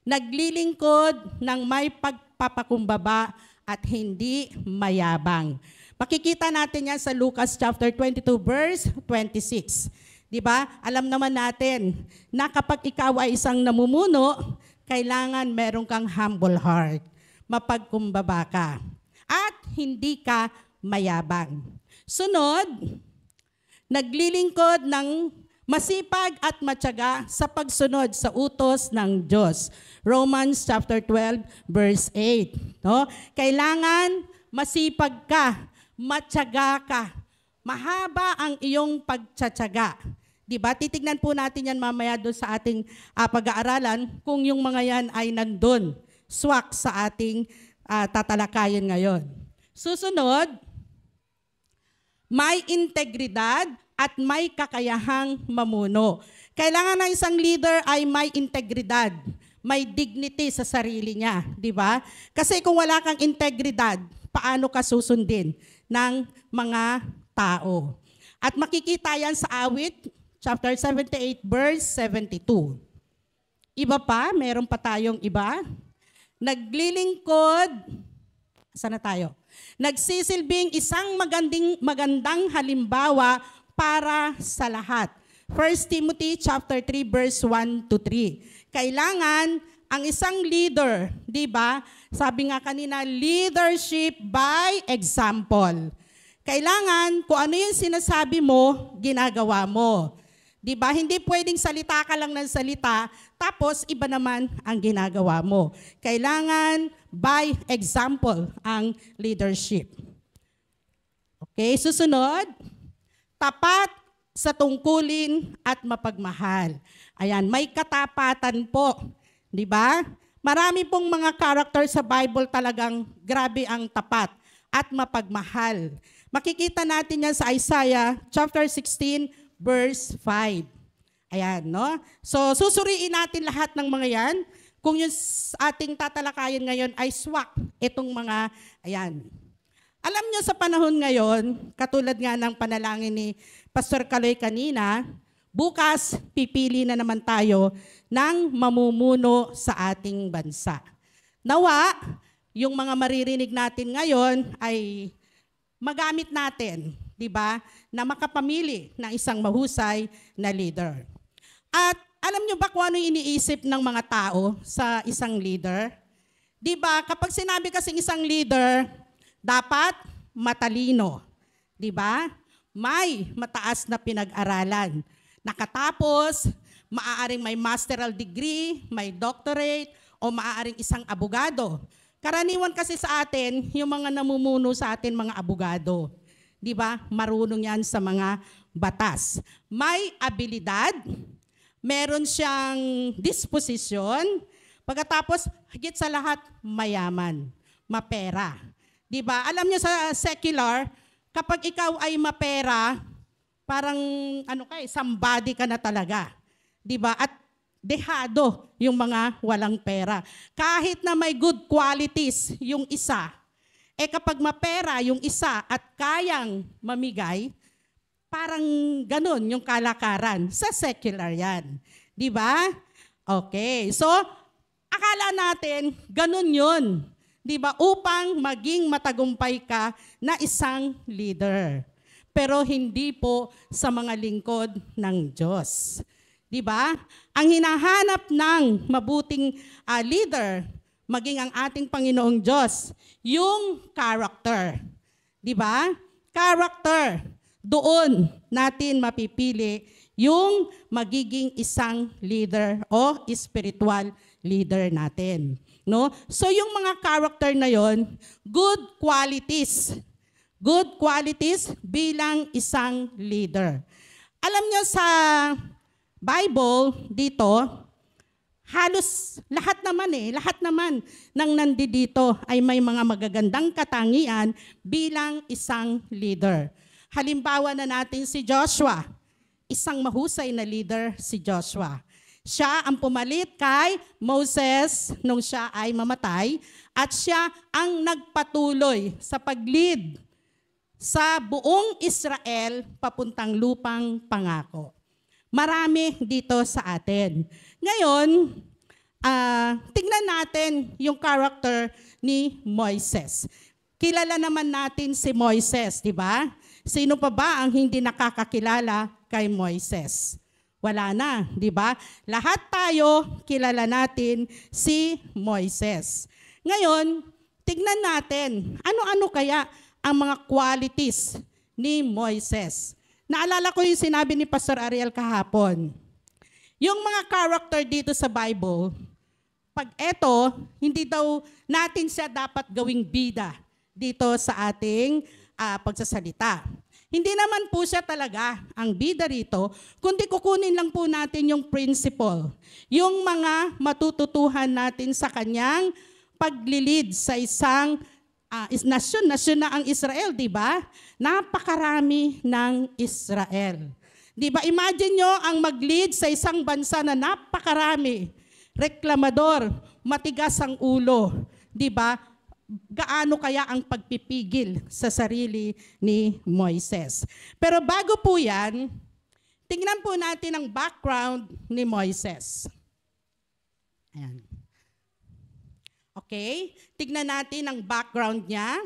naglilingkod ng may pagpapakumbaba at hindi mayabang. Makikita natin yan sa Lucas chapter 22 verse 26. Di ba? Alam naman natin na kapag ikaw ay isang namumuno, kailangan meron kang humble heart. Mapagkumbaba ka. At hindi ka mayabang. Sunod, naglilingkod ng masipag at matyaga sa pagsunod sa utos ng Diyos. Romans chapter 12 verse 8. No? Kailangan masipag ka, matyaga ka. Mahaba ang iyong pagtsatsaga. Diba? Titignan po natin yan mamaya doon sa ating pag-aaralan kung yung mga yan ay nandun. Swak sa ating tatalakayin ngayon. Susunod, may integridad at may kakayahang mamuno. Kailangan ng isang leader ay may integridad, may dignity sa sarili niya, di ba? Kasi kung wala kang integridad, paano ka susundin ng mga tao? At makikita yan sa Awit, chapter 78, verse 72. Iba pa, meron pa tayong iba. Naglilingkod, saan na tayo? Nagsisilbing isang magandang halimbawa para sa lahat. 1 Timothy chapter 3 verse 1 to 3. Kailangan ang isang leader, 'di ba? Sabi nga kanina, leadership by example. Kailangan kung ano yung sinasabi mo, ginagawa mo. 'Di ba? Hindi pwedeng salita ka lang ng salita tapos iba naman ang ginagawa mo. Kailangan by example ang leadership. Okay, susunod. Tapat sa tungkulin at mapagmahal. Ayan, may katapatan po. 'Di ba? Marami pong mga character sa Bible talagang grabe ang tapat at mapagmahal. Makikita natin yan sa Isaiah chapter 16 verse 5. Ayan, no? So, susuriin natin lahat ng mga yan. Kung yung ating tatalakayin ngayon ay swak, itong mga, ayan. Alam nyo sa panahon ngayon, katulad nga ng panalangin ni Pastor Kaloy kanina, bukas pipili na naman tayo ng mamumuno sa ating bansa. Nawa, yung mga maririnig natin ngayon ay magamit natin, di ba, na makapamili ng isang mahusay na leader. At alam nyo ba kung ano iniisip ng mga tao sa isang leader? Di ba, kapag sinabi kasing isang leader, dapat matalino. Di ba? May mataas na pinag-aralan. Nakatapos, maaaring may masteral degree, may doctorate, o maaaring isang abogado. Karaniwan kasi sa atin, yung mga namumuno sa atin, mga abogado. Di ba? Marunong yan sa mga batas. May abilidad, meron siyang disposisyon, pagkatapos, higit sa lahat, mayaman, mapera. Di ba? Alam niyo sa secular, kapag ikaw ay mapera, parang somebody ka na talaga. Di ba? At dehado yung mga walang pera. Kahit na may good qualities yung isa, kapag mapera yung isa at kayang mamigay, parang ganun yung kalakaran. Sa secular yan. Di ba? Okay. So, akala natin, ganun yun. Di ba? Upang maging matagumpay ka na isang leader. Pero hindi po sa mga lingkod ng Diyos. Di ba? Ang hinahanap ng mabuting leader, maging ang ating Panginoong Diyos, yung character. Di ba? Character. Doon natin mapipili yung magiging isang leader o spiritual leader natin. No? So yung mga character na yon, good qualities. Good qualities bilang isang leader. Alam niyo sa Bible dito, halos lahat naman ng nandito ay may mga magagandang katangian bilang isang leader. Halimbawa na natin si Joshua, isang mahusay na leader si Joshua. Siya ang pumalit kay Moses nung siya ay mamatay at siya ang nagpatuloy sa pag-lead sa buong Israel papuntang lupang pangako. Marami dito sa atin. Ngayon, tingnan natin yung character ni Moises. Kilala naman natin si Moises, di ba? Sino pa ba ang hindi nakakakilala kay Moises? Wala na, di ba? Lahat tayo kilala natin si Moises. Ngayon, tignan natin, ano-ano kaya ang mga qualities ni Moises. Naalala ko yung sinabi ni Pastor Ariel kahapon. Yung mga character dito sa Bible, pag eto, hindi daw natin siya dapat gawing bida dito sa ating pagsasalita. Hindi naman po siya talaga ang bida rito, kundi kukunin lang po natin yung principle, yung mga matututuhan natin sa kanyang paglilid sa isang nasyon na ang Israel, di ba? Napakarami ng Israel. Di ba? Imagine nyo ang mag-lead sa isang bansa na napakarami, reklamador, matigas ang ulo, di ba? Gaano kaya ang pagpipigil sa sarili ni Moises? Pero bago po yan, tingnan po natin ang background ni Moises. Ayan. Okay? Tignan natin ang background niya.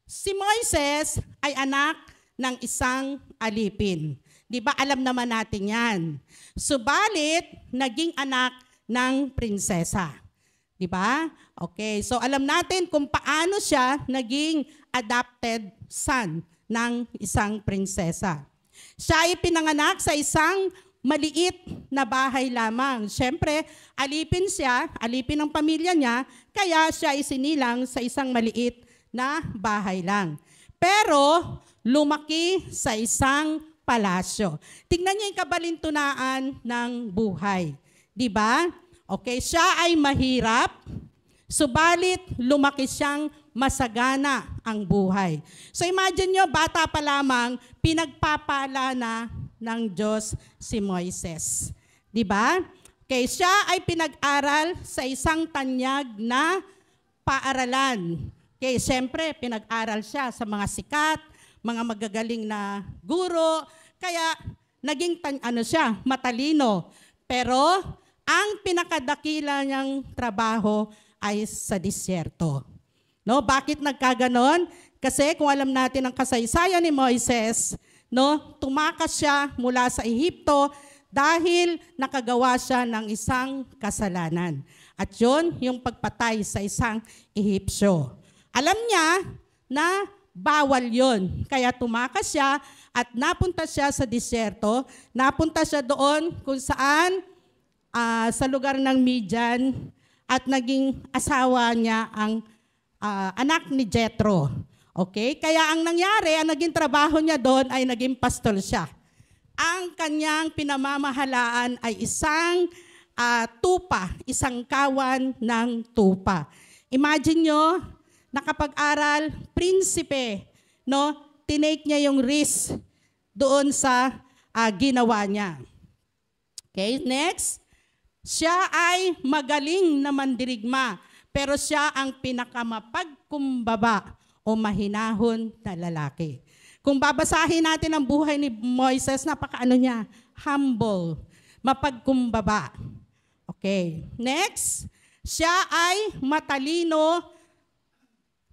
Si Moises ay anak ng isang alipin. Di ba? Alam naman natin yan. Subalit, naging anak ng prinsesa. Di ba? Okay. So, alam natin kung paano siya naging adopted son ng isang prinsesa. Siya ay pinanganak sa isang maliit na bahay lamang. Siyempre, alipin siya, alipin ng pamilya niya, kaya siya isinilang sa isang maliit na bahay lang. Pero, lumaki sa isang palasyo. Tingnan niyo yung kabalintunaan ng buhay. Di ba? Okay, siya ay mahirap, subalit lumaki siyang masagana ang buhay. So imagine nyo, bata pa lamang, pinagpapala na ng Diyos si Moises. Di ba? Okay, siya ay pinag-aral sa isang tanyag na paaralan. Okay, siyempre, pinag-aral siya sa mga sikat, mga magagaling na guro, kaya naging siya, matalino. Pero ang pinakadakila niyang trabaho ay sa disyerto. No, bakit nagkaganon? Kasi kung alam natin ang kasaysayan ni Moises, no, tumakas siya mula sa Ehipto dahil nakagawa siya ng isang kasalanan. At yun, yung pagpatay sa isang Ehipsyo. Alam niya na bawal yun. Kaya tumakas siya at napunta siya sa disyerto. Napunta siya doon kung saan sa lugar ng Midian at naging asawa niya ang anak ni Jethro. Okay? Kaya ang nangyari, ang naging trabaho niya doon ay naging pastol siya. Ang kanyang pinamamahalaan ay isang tupa, isang kawan ng tupa. Imagine nyo, nakapag-aral, prinsipe, no? Tinake niya yung risk doon sa ginawa niya. Okay, next. Siya ay magaling na mandirigma, pero siya ang pinakamapagkumbaba o mahinahon na lalaki. Kung babasahin natin ang buhay ni Moises, napakaano niya? Humble, mapagkumbaba. Okay, next. Siya ay matalino.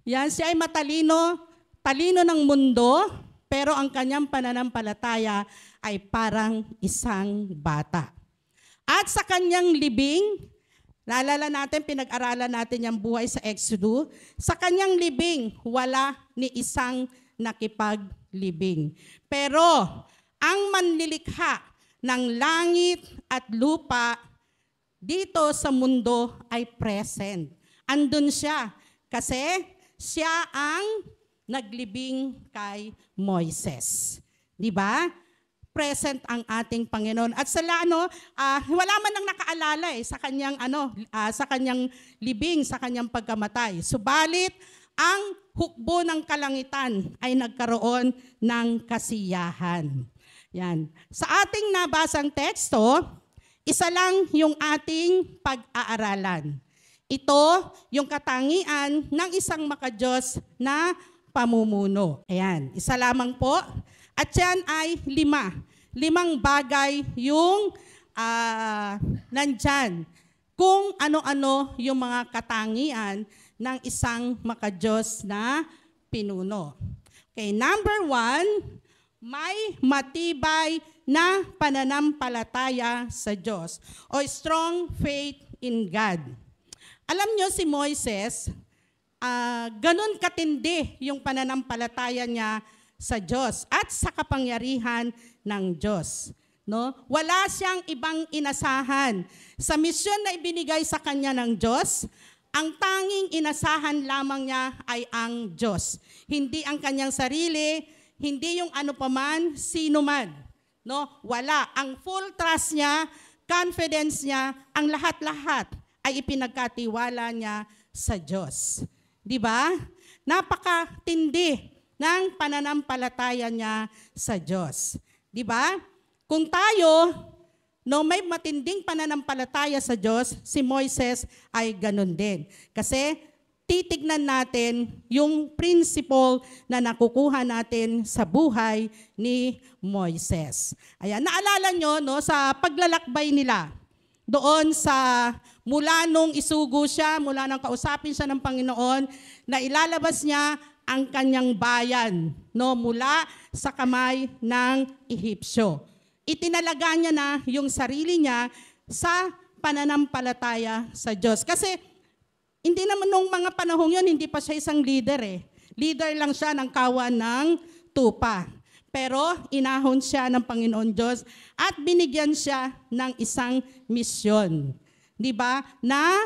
Yan, siya ay matalino, talino ng mundo, pero ang kanyang pananampalataya ay parang isang bata. At sa kanyang libing, naalala natin, pinag-aralan natin yung buhay sa Exodus, sa kanyang libing, wala ni isang nakipaglibing. Pero ang manlilikha ng langit at lupa dito sa mundo ay present. Andun siya kasi siya ang naglibing kay Moises. Di ba? Present ang ating Panginoon. At wala man nang nakaalala sa kanyang sa kanyang libing, sa kanyang pagkamatay. Subalit ang hukbo ng kalangitan ay nagkaroon ng kasiyahan. Yan. Sa ating nabasang teksto, isa lang yung ating pag-aaralan. Ito yung katangian ng isang makadiyos na pamumuno. Ayan, isa lamang po. At yan ay 5. 5 bagay yung nandyan. Kung ano-ano yung mga katangian ng isang makadiyos na pinuno. Okay, number 1, may matibay na pananampalataya sa Diyos o strong faith in God. Alam nyo si Moises, ganun katindi yung pananampalataya niya sa Diyos at sa kapangyarihan ng Diyos. No? Wala siyang ibang inasahan. Sa misyon na ibinigay sa kanya ng Diyos, ang tanging inasahan lamang niya ay ang Diyos. Hindi ang kanyang sarili, hindi yung ano paman, sino man. No? Wala. Ang full trust niya, confidence niya, ang lahat-lahat ay ipinagkatiwala niya sa Diyos. Di ba? Napakatindi ng pananampalataya niya sa Diyos. Di ba? Kung tayo, no, may matinding pananampalataya sa Diyos, si Moises ay ganun din. Kasi titignan natin yung principle na nakukuha natin sa buhay ni Moises. Ayan, naalala nyo, no, sa paglalakbay nila, doon sa mula nung isugo siya, mula nang kausapin siya ng Panginoon, na ilalabas niya ang kanyang bayan, no, mula sa kamay ng Ehipsyo. Itinalaga niya na yung sarili niya sa pananampalataya sa Diyos. Kasi hindi naman nung mga panahong yun, hindi pa siya isang leader eh. Leader lang siya ng kawan ng tupa. Pero inahon siya ng Panginoon Diyos at binigyan siya ng isang misyon. Di ba? Na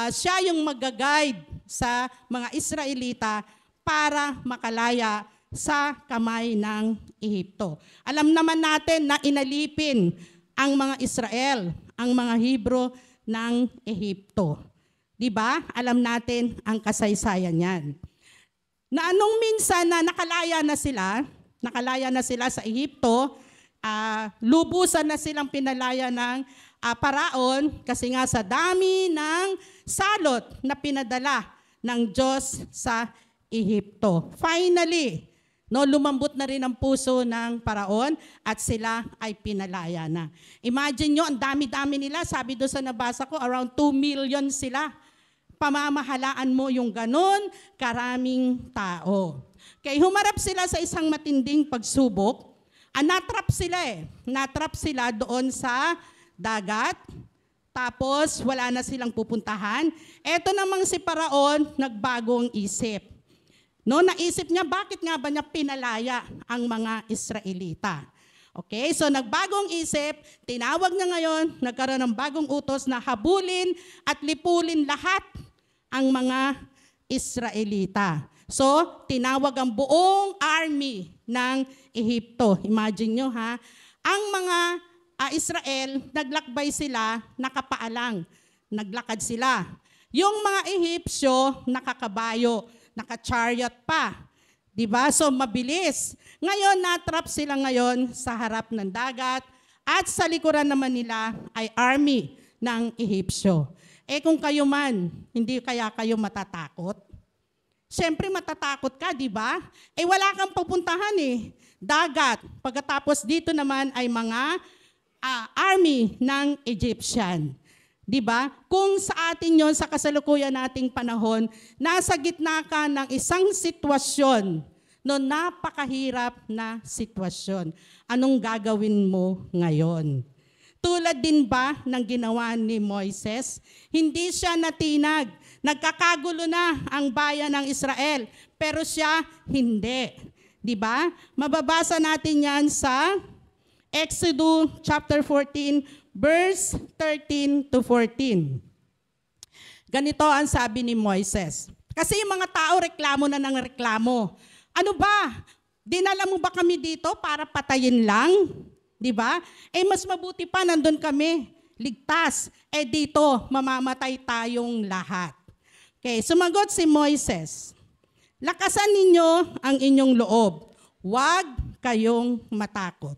siya yung mag-guide sa mga Israelita para makalaya sa kamay ng Ehipto. Alam naman natin na inalipin ang mga Israel, ang mga Hebro ng Ehipto. Di ba? Alam natin ang kasaysayan yan. Na anong minsan na nakalaya na sila sa Ehipto, lubusan na silang pinalaya ng Paraon kasi nga sa dami ng salot na pinadala ng Diyos sa Ehipto. Finally, no, lumambot na rin ang puso ng Paraon at sila ay pinalaya na. Imagine nyo, ang dami-dami nila. Sabi doon sa nabasa ko, around 2 million sila. Pamamahalaan mo yung ganon karaming tao. Kaya humarap sila sa isang matinding pagsubok. Natrap sila Natrap sila doon sa dagat. Tapos wala na silang pupuntahan. Eto namang si Paraon, nagbagong isip. No, naisip niya, bakit nga ba niya pinalaya ang mga Israelita? Okay, so nagbagong isip, tinawag niya ngayon, nagkaroon ng bagong utos na habulin at lipulin lahat ang mga Israelita. So, tinawag ang buong army ng Ehipto. Imagine nyo ha, ang mga Israel, naglakbay sila, nakapaalang, naglakad sila. Yung mga Ehipsyo, nakakabayo, naka-chariot pa. Diba? So, mabilis. Ngayon, natrap sila ngayon sa harap ng dagat at sa likuran naman nila ay army ng Ehipsyo. Kung kayo man, hindi kaya kayo matatakot? Siyempre matatakot ka, di ba? Wala kang pupuntahan dagat. Pagkatapos dito naman ay mga army ng Egyptian. Di ba? Kung sa atin yon sa kasalukuyan nating panahon, nasa gitna ka ng isang sitwasyon, no, napakahirap na sitwasyon. Anong gagawin mo ngayon? Tulad din ba ng ginawa ni Moises? Hindi siya natinag. Nagkakagulo na ang bayan ng Israel, pero siya hindi. Di ba? Mababasa natin yan sa Exodus chapter 14, verse 13 to 14. Ganito ang sabi ni Moises. Kasi yung mga tao reklamo na ng reklamo. Ano ba? Dinala mo ba kami dito para patayin lang? Di ba? Mas mabuti pa nandun kami, ligtas. Dito, mamamatay tayong lahat. Okay, sumagot si Moises. Lakasan ninyo ang inyong loob. Huwag kayong matakot.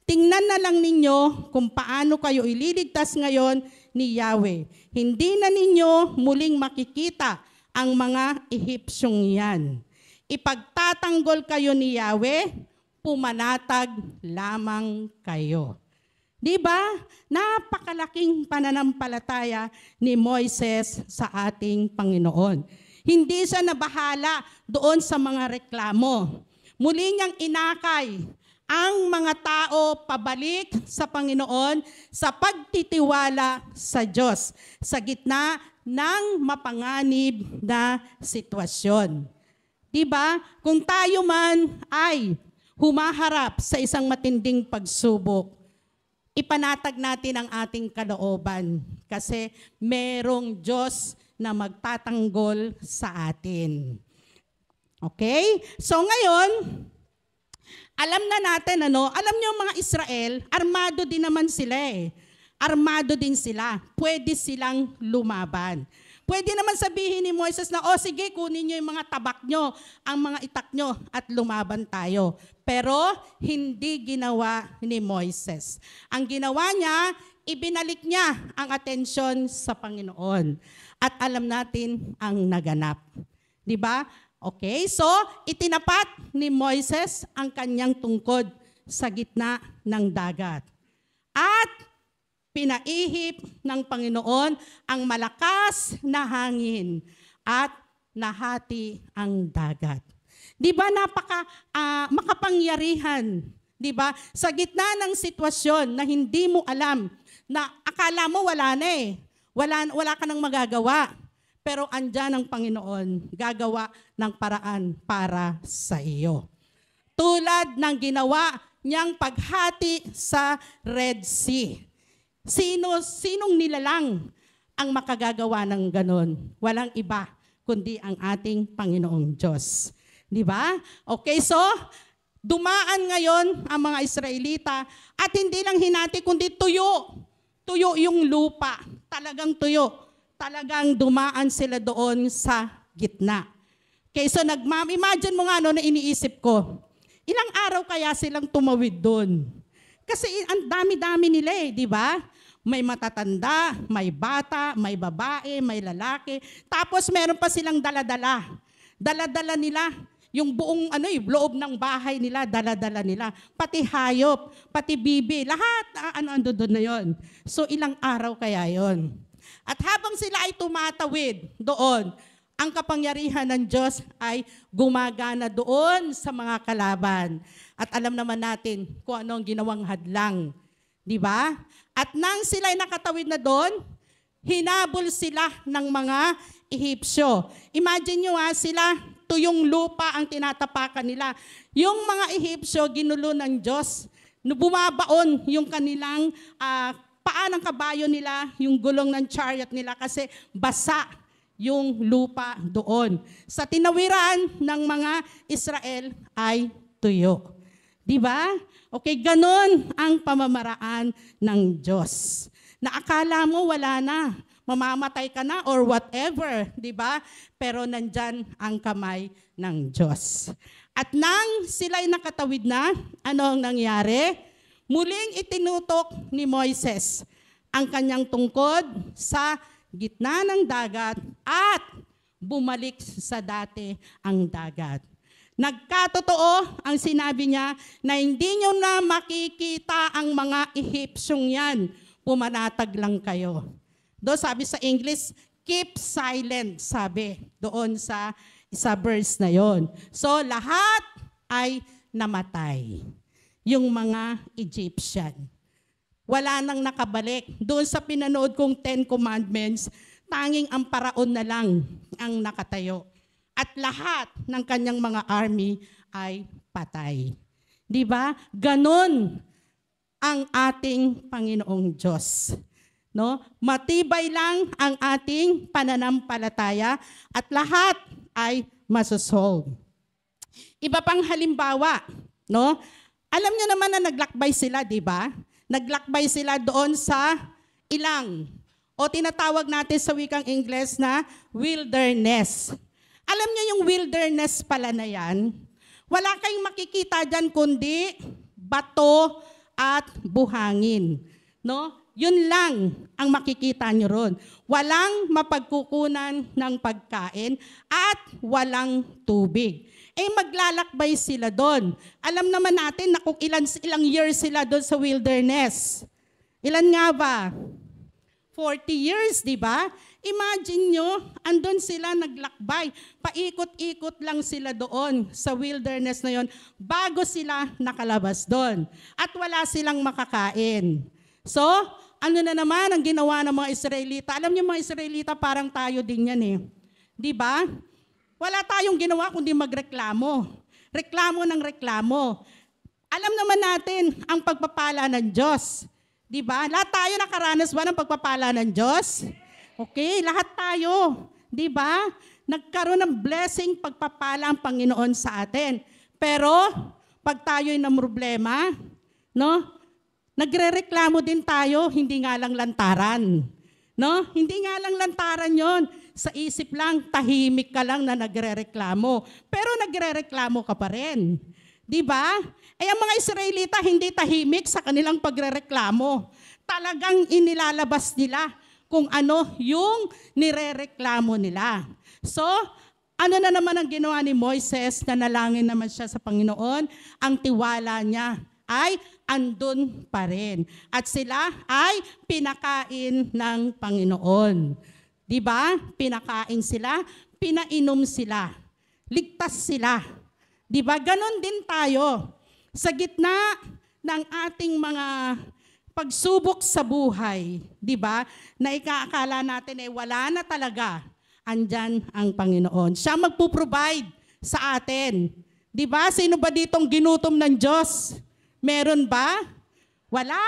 Tingnan na lang ninyo kung paano kayo ililigtas ngayon ni Yahweh. Hindi na ninyo muling makikita ang mga Ehipsyong yan. Ipagtatanggol kayo ni Yahweh, pumanatag lamang kayo. Di ba? Napakalaking pananampalataya ni Moises sa ating Panginoon. Hindi siya nabahala doon sa mga reklamo. Muli niyang inakay ang mga tao pabalik sa Panginoon sa pagtitiwala sa Diyos sa gitna ng mapanganib na sitwasyon. Diba? Kung tayo man ay humaharap sa isang matinding pagsubok, ipanatag natin ang ating kalooban kasi merong Diyos na magtatanggol sa atin. Okay? So ngayon, alam na natin, alam niyo mga Israel, armado din naman sila eh. Armado din sila. Pwede silang lumaban. Pwede naman sabihin ni Moises na, sige, kunin niyo yung mga tabak niyo, ang mga itak niyo, at lumaban tayo. Pero hindi ginawa ni Moises. Ang ginawa niya, ibinalik niya ang atensyon sa Panginoon. At alam natin ang naganap. Di ba? Okay, so itinapat ni Moises ang kanyang tungkod sa gitna ng dagat. At pinaihip ng Panginoon ang malakas na hangin at nahati ang dagat. Di ba makapangyarihan? Di ba? Sa gitna ng sitwasyon na hindi mo alam, na akala mo wala na eh. Wala ka nang magagawa. Pero andyan ang Panginoon, gagawa ng paraan para sa iyo. Tulad ng ginawa niyang paghati sa Red Sea. Sinong nilalang ang makagagawa ng ganon? Walang iba, kundi ang ating Panginoong Diyos. Di ba? Okay, so dumaan ngayon ang mga Israelita at hindi lang hinati, kundi tuyo. Tuyo yung lupa. Talagang tuyo. Talagang dumaan sila doon sa gitna. Okay, so imagine mo nga na iniisip ko, ilang araw kaya silang tumawid doon? Kasi ang dami-dami nila eh, di ba? May matatanda, may bata, may babae, may lalaki. Tapos meron pa silang dala-dala. Dala-dala nila yung buong loob ng bahay nila, dala-dala nila. Pati hayop, pati bibi, lahat ando doon na yon. So ilang araw kaya yon? At habang sila ay tumatawid doon, ang kapangyarihan ng Diyos ay gumagana doon sa mga kalaban. At alam naman natin kung ano ang ginawang hadlang. Di ba? At nang sila ay nakatawid na doon, hinabol sila ng mga Ehipsyo. Imagine nyo sila, tuyong lupa ang tinatapakan nila. Yung mga Ehipsyo, ginulo ng Diyos. Bumabaon yung kanilang paa ng kabayo nila, yung gulong ng chariot nila kasi basa yung lupa doon. Sa tinawiran ng mga Israel ay tuyo. Di ba? Okay, ganon ang pamamaraan ng Diyos. Na akala mo wala na, mamamatay ka na or whatever, di ba? Pero nandyan ang kamay ng Diyos. At nang sila'y nakatawid na, ano ang nangyari? Muling itinutok ni Moises ang kanyang tungkod sa gitna ng dagat at bumalik sa dati ang dagat. Nagkatotoo ang sinabi niya na hindi nyo na makikita ang mga Ehipsyong yan. Pumanatag lang kayo. Doon sabi sa English, keep silent, sabi doon sa verse na yon. So lahat ay namatay. Yung mga Egyptian. Wala nang nakabalik. Doon sa pinanood kong 10 Commandments, tanging ang paraon na lang ang nakatayo. At lahat ng kanyang mga army ay patay. Di ba? Ganon ang ating Panginoong Diyos. No? Matibay lang ang ating pananampalataya at lahat ay masosolve. Iba pang halimbawa, no? Alam niyo naman na naglakbay sila, di ba? Naglakbay sila doon sa ilang, o tinatawag natin sa wikang Ingles na wilderness. Alam niyo yung wilderness pala na yan, wala kayong makikita dyan kundi bato at buhangin. No? Yun lang ang makikita nyo ron. Walang mapagkukunan ng pagkain at walang tubig. Maglalakbay sila doon. Alam naman natin na kung ilang years sila doon sa wilderness. Ilan nga ba? 40 years, di ba? Imagine nyo, andun sila naglakbay. Paikot-ikot lang sila doon sa wilderness na yon bago sila nakalabas doon. At wala silang makakain. So, ano na naman ang ginawa ng mga Israelita? Alam niyo mga Israelita, parang tayo din yan eh. Di ba? Wala tayong ginawa kundi magreklamo. Reklamo ng reklamo. Alam naman natin ang pagpapala ng Diyos. Di ba? Lahat tayo nakaranas ba ng pagpapala ng Diyos? Okay, lahat tayo. Di ba? Nagkaroon ng blessing, pagpapala ang Panginoon sa atin. Pero, pag tayo'y na problema, no? Nagrereklamo din tayo, hindi nga lang lantaran. No? Hindi nga lang lantaran yon. Sa isip lang, tahimik ka lang na nagrereklamo. Pero nagrereklamo ka pa rin. Di ba? Ang mga Israelita hindi tahimik sa kanilang pagrereklamo. Talagang inilalabas nila kung ano yung nirereklamo nila. So, ano na naman ang ginawa ni Moises? Nanalangin naman siya sa Panginoon. Ang tiwala niya ay andun pa rin. At sila ay pinakain ng Panginoon. Di ba? Pinakain sila, pinainom sila, ligtas sila. Di ba? Ganon din tayo. Sa gitna ng ating mga pagsubok sa buhay, di ba? Na ikaakala natin wala na talaga. Andyan ang Panginoon. Siya magpo-provide sa atin. Di ba? Sino ba ditong ginutom ng Diyos? Meron ba? Wala.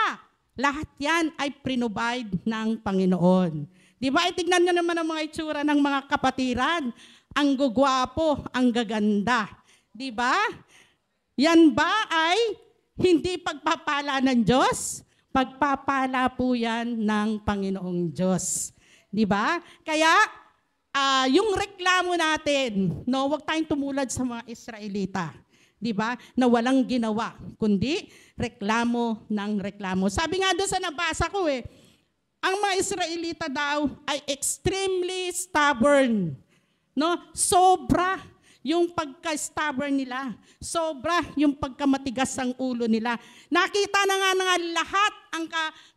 Lahat yan ay prinobide ng Panginoon. Di ba? Itignan nyo naman ang mga itsura ng mga kapatiran. Ang gugwapo, ang gaganda. Di ba? Yan ba ay hindi pagpapala ng Diyos? Pagpapala po yan ng Panginoong Diyos. Di ba? Kaya, yung reklamo natin, no, huwag tayong tumulad sa mga Israelita. Di ba? Na walang ginawa, kundi reklamo ng reklamo. Sabi nga doon sa nabasa ko ang mga Israelita daw ay extremely stubborn. No? Sobra yung pagka-stubborn nila. Sobra yung pagkamatigas ang ulo nila. Nakita na nga lahat ang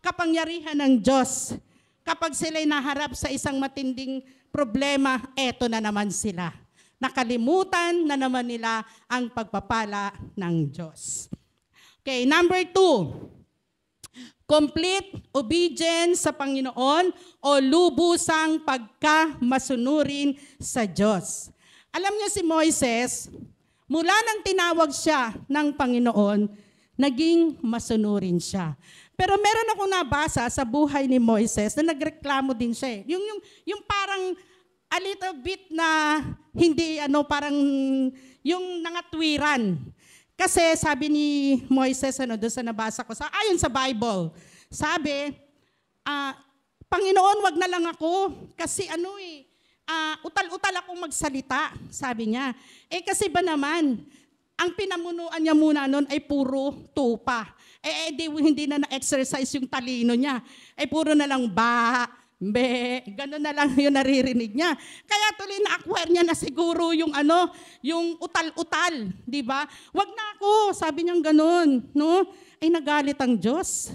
kapangyarihan ng Diyos. Kapag sila'y naharap sa isang matinding problema, eto na naman sila. Nakalimutan na naman nila ang pagpapala ng Diyos. Okay, number 2. Complete obedience sa Panginoon o lubusang pagkamasunurin sa Diyos. Alam niyo si Moises, mula nang tinawag siya ng Panginoon, naging masunurin siya. Pero meron akong nabasa sa buhay ni Moises na nagreklamo din siya. Yung parang a little bit na hindi parang yung nangatwiran. Kasi sabi ni Moises doon sa nabasa ko, ayon sa Bible, sabi, Panginoon, wag na lang ako kasi utal-utal akong magsalita, sabi niya. Kasi ba naman, ang pinamunuan niya muna noon ay puro tupa. Hindi na na-exercise yung talino niya. Puro na lang gano'n na lang yung naririnig niya. Kaya tuloy na-acquire niya na siguro yung yung utal-utal, di ba? Wag na ako, sabi niya gano'n, no? Nagalit ang Diyos.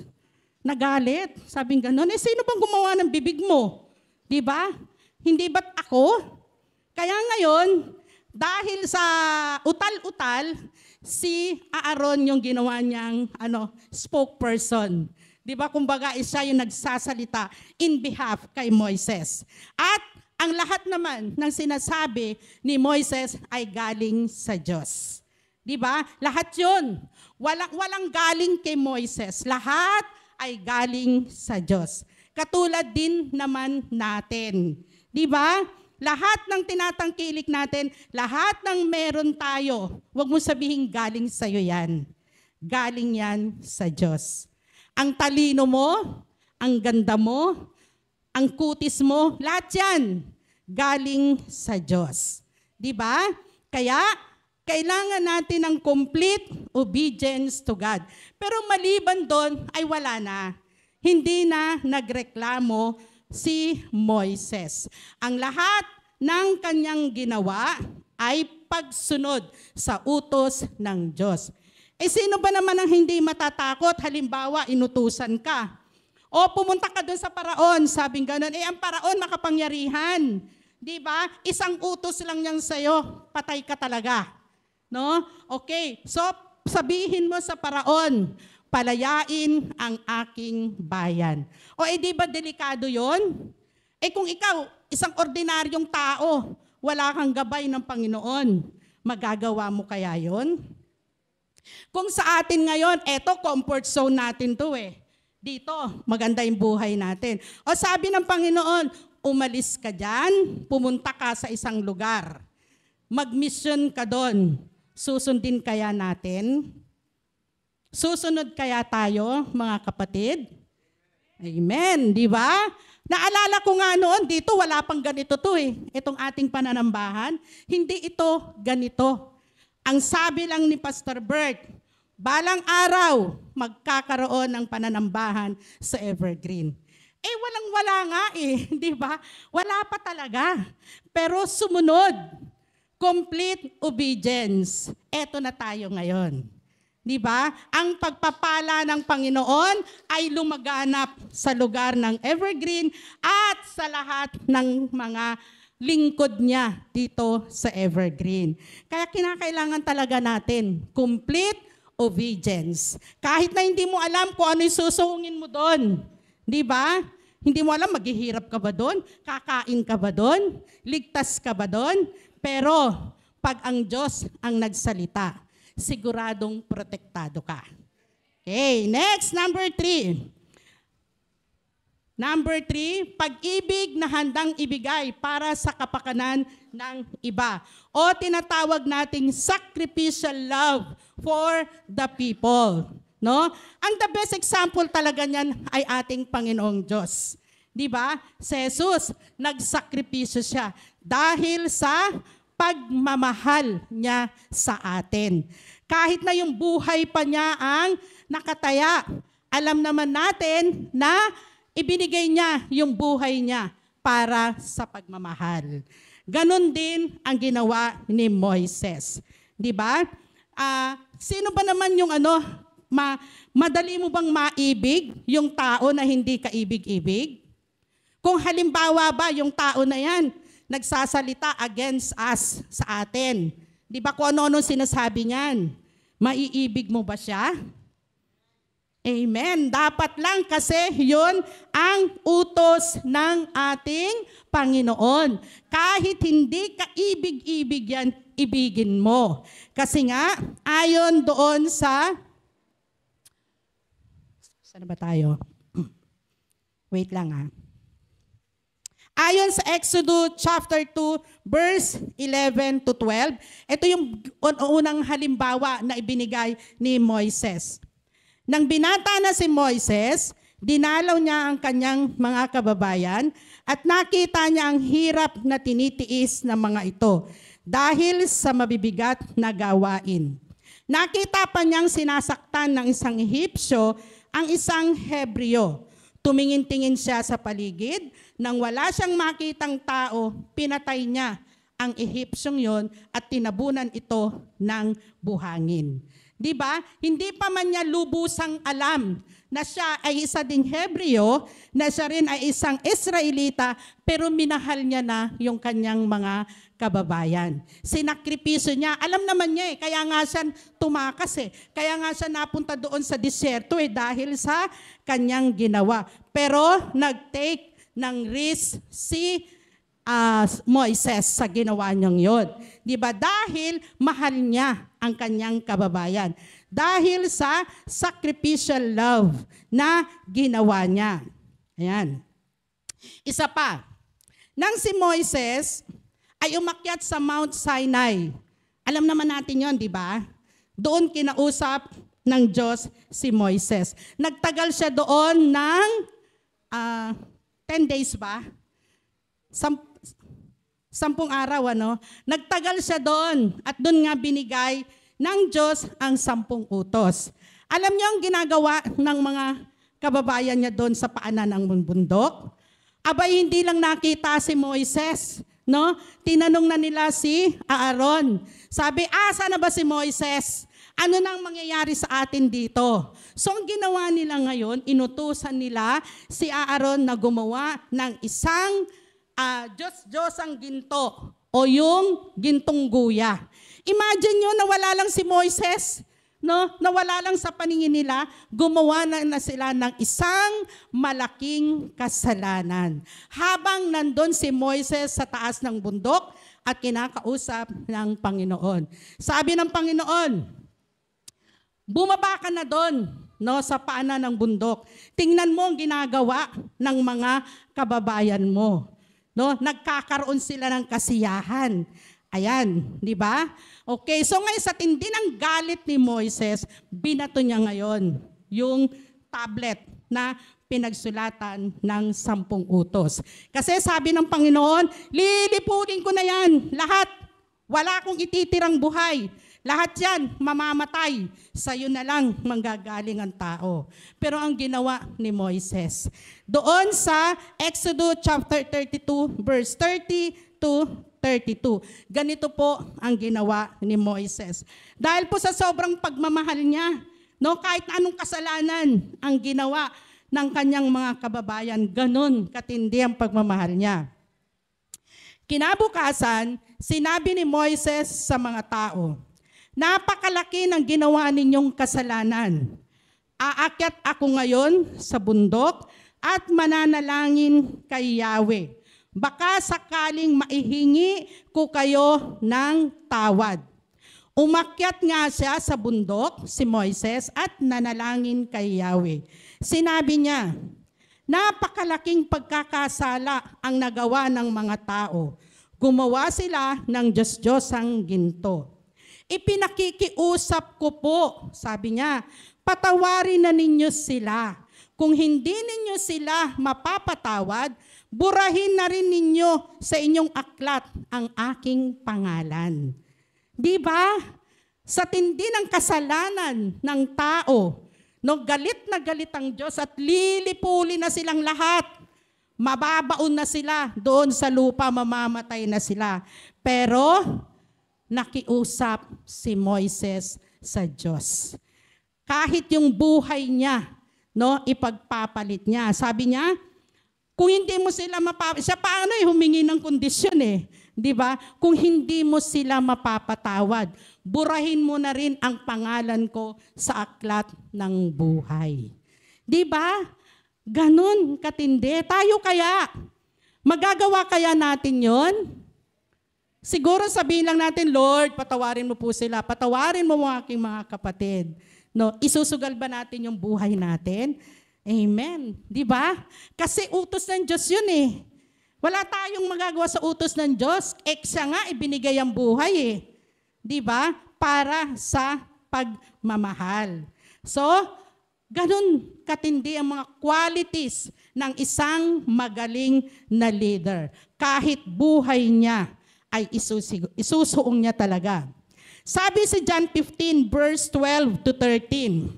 Nagalit, sabi niya gano'n. Sino bang gumawa ng bibig mo? Di ba? Hindi ba't ako? Kaya ngayon, dahil sa utal-utal, si Aaron yung ginawa niyang spokesperson. Di ba? Kumbaga, siya yung nagsasalita in behalf kay Moises. At ang lahat naman ng sinasabi ni Moises ay galing sa Diyos. Di ba? Lahat yun. Walang galing kay Moises. Lahat ay galing sa Diyos. Katulad din naman natin. Di ba? Lahat ng tinatangkilik natin, lahat ng meron tayo, huwag mo sabihin galing sa'yo yan. Galing yan sa Diyos. Ang talino mo, ang ganda mo, ang kutis mo, lahat yan galing sa Diyos. Di ba? Kaya, kailangan natin ng complete obedience to God. Pero maliban doon, ay wala na. Hindi na nagreklamo si Moises. Ang lahat ng kanyang ginawa ay pagsunod sa utos ng Diyos. Sino ba naman ang hindi matatakot? Halimbawa, inutusan ka. O pumunta ka doon sa paraon, sabing gano'n, ang paraon makapangyarihan. Di ba? Isang utos lang niyang sa'yo, patay ka talaga. No? Okay, so sabihin mo sa paraon, palayain ang aking bayan. O di ba delikado yon? Kung ikaw, isang ordinaryong tao, wala kang gabay ng Panginoon, magagawa mo kaya yon? Kung sa atin ngayon, comfort zone natin to Dito, maganda yung buhay natin. O sabi ng Panginoon, umalis ka dyan, pumunta ka sa isang lugar, mag-mission ka doon, susundin kaya natin? Susunod kaya tayo, mga kapatid? Amen, di ba? Naalala ko nga noon, dito wala pang ganito to eh. Itong ating pananambahan, hindi ito ganito. Ang sabi lang ni Pastor Bert, balang araw, magkakaroon ng pananambahan sa Evergreen. Eh, walang-wala nga eh, di ba? Wala pa talaga. Pero sumunod, complete obedience. Eto na tayo ngayon. Di ba? Ang pagpapala ng Panginoon ay lumaganap sa lugar ng Evergreen at sa lahat ng mga lingkod niya dito sa Evergreen. Kaya kinakailangan talaga natin complete obedience. Kahit na hindi mo alam kung ano yung susungin mo doon. Di ba? Hindi mo alam, maghihirap ka ba doon? Kakain ka ba doon? Ligtas ka ba doon? Pero pag ang Diyos ang nagsalita, siguradong protektado ka. Okay, next, number 3. Number 3, pag-ibig na handang ibigay para sa kapakanan ng iba. O tinatawag nating sacrificial love for the people. No? Ang the best example talaga niyan ay ating Panginoong Diyos. Di ba? Si Jesus, nagsakripisyo siya dahil sa pagmamahal niya sa atin. Kahit na yung buhay pa niya ang nakataya, alam naman natin na ibinigay niya yung buhay niya para sa pagmamahal. Ganon din ang ginawa ni Moises. Di ba? Sino ba naman yung madali mo bang maibig yung tao na hindi kaibig-ibig? Kung halimbawa ba yung tao na yan, nagsasalita against us sa atin. Di ba kung ano-ano sinasabi niyan? Maiibig mo ba siya? Amen. Dapat lang kasi yun ang utos ng ating Panginoon. Kahit hindi ka ibig-ibig yan, ibigin mo. Kasi nga, ayon doon sa... Saan ba tayo? Wait lang ha. Ayon sa Exodus chapter 2, verse 11 to 12, ito yung unang halimbawa na ibinigay ni Moises. Nang binata na si Moises, dinalaw niya ang kanyang mga kababayan at nakita niya ang hirap na tinitiis ng mga ito dahil sa mabibigat na gawain. Nakita pa niyang sinasaktan ng isang Ehipsyo ang isang Hebreo. Tumingin-tingin siya sa paligid, nang wala siyang makitang tao, pinatay niya ang Ehipsyong yon at tinabunan ito ng buhangin. Di ba? Hindi pa man niya lubusang alam na siya ay isa ding Hebreo, na siya rin ay isang Israelita, pero minahal niya na yung kanyang mga kababayan. Sinakripisyo niya. Alam naman niya kaya nga siya tumakas Kaya nga siya napunta doon sa disyerto dahil sa kanyang ginawa. Pero nag-take ng risk si Moises sa ginawa niyang yun. Di ba? Dahil mahal niya ang kanyang kababayan. Dahil sa sacrificial love na ginawa niya. Ayan. Isa pa. Nang si Moises ay umakyat sa Mount Sinai. Alam naman natin yon, di ba? Doon kinausap ng Diyos si Moises. Nagtagal siya doon ng 10 days ba? 10 araw, Nagtagal siya doon at doon nga binigay ng Diyos ang 10 utos. Alam niyo ang ginagawa ng mga kababayan niya doon sa paanan ng bundok? Abay, hindi lang nakita si Moises, Tinanong na nila si Aaron. Sabi, sana ba si Moises? Ano nang mangyayari sa atin dito? So ang ginawa nila ngayon, inutusan nila si Aaron na gumawa ng isang Diyos-Diyosang ginto o yung gintong guya. Imagine nyo na wala lang si Moises, nawala lang sa paningin nila, gumawa na sila ng isang malaking kasalanan. Habang nandun si Moises sa taas ng bundok at kinakausap ng Panginoon. Sabi ng Panginoon, bumaba ka na doon sa paanan ng bundok. Tingnan mo ang ginagawa ng mga kababayan mo. No, nagkakaroon sila ng kasiyahan. Ayan, di ba? Okay, so ngayon sa tindi ng galit ni Moises, binato niya ngayon yung tablet na pinagsulatan ng 10 utos. Kasi sabi ng Panginoon, lilipunin ko na yan, lahat. Wala akong ititirang buhay. Lahat yan, mamamatay. Sa'yo na lang manggagaling ang tao. Pero ang ginawa ni Moises, doon sa Exodus chapter 32, verse 30 to 32. Ganito po ang ginawa ni Moises. Dahil po sa sobrang pagmamahal niya, no, kahit anong kasalanan ang ginawa ng kanyang mga kababayan, ganun katindi ang pagmamahal niya. Kinabukasan, sinabi ni Moises sa mga tao, napakalaki ng ginawa ninyong kasalanan. Aakyat ako ngayon sa bundok at mananalangin kay Yahweh. Baka sakaling maihingi ko kayo ng tawad. Umakyat nga siya sa bundok, si Moises, at nanalangin kay Yahweh. Sinabi niya, napakalaking pagkakasala ang nagawa ng mga tao. Gumawa sila ng Diyos-Diyosang ginto. Ipinakikiusap ko po, sabi niya, patawarin na ninyo sila. Kung hindi ninyo sila mapapatawad, burahin na rin ninyo sa inyong aklat ang aking pangalan. Di ba? Sa tindi ng kasalanan ng tao, no, galit na galit ang Diyos at lilipuli na silang lahat. Mababaon na sila doon sa lupa, mamamatay na sila. Pero nakiusap si Moises sa Diyos. Kahit yung buhay niya, no, ipagpapalit niya. Sabi niya, kung hindi mo sila siya paano humingi ng kondisyon di ba? Kung hindi mo sila mapapatawad, burahin mo na rin ang pangalan ko sa aklat ng buhay. Di ba? Ganun katindi. Tayo kaya, magagawa kaya natin yon? Siguro sabihin lang natin, Lord, patawarin mo po sila. Patawarin mo mga aking mga kapatid. No, isusugal ba natin yung buhay natin? Amen. Di ba? Kasi utos ng Diyos yun Wala tayong magagawa sa utos ng Diyos. Siya nga ibinigay ang buhay Di ba? Para sa pagmamahal. So, ganun katindi ang mga qualities ng isang magaling na leader. Kahit buhay niya ay isusuong niya talaga. Sabi sa John 15 verse 12 to 13,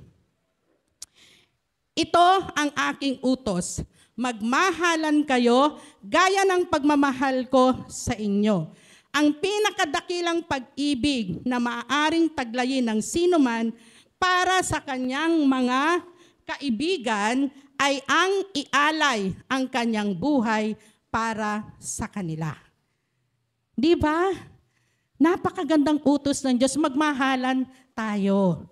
ito ang aking utos, magmahalan kayo gaya ng pagmamahal ko sa inyo. Ang pinakadakilang pag-ibig na maaaring taglayin ng sinuman para sa kanyang mga kaibigan ay ang ialay ang kanyang buhay para sa kanila. Di ba? Napakagandang utos ng Diyos, magmahalan tayo.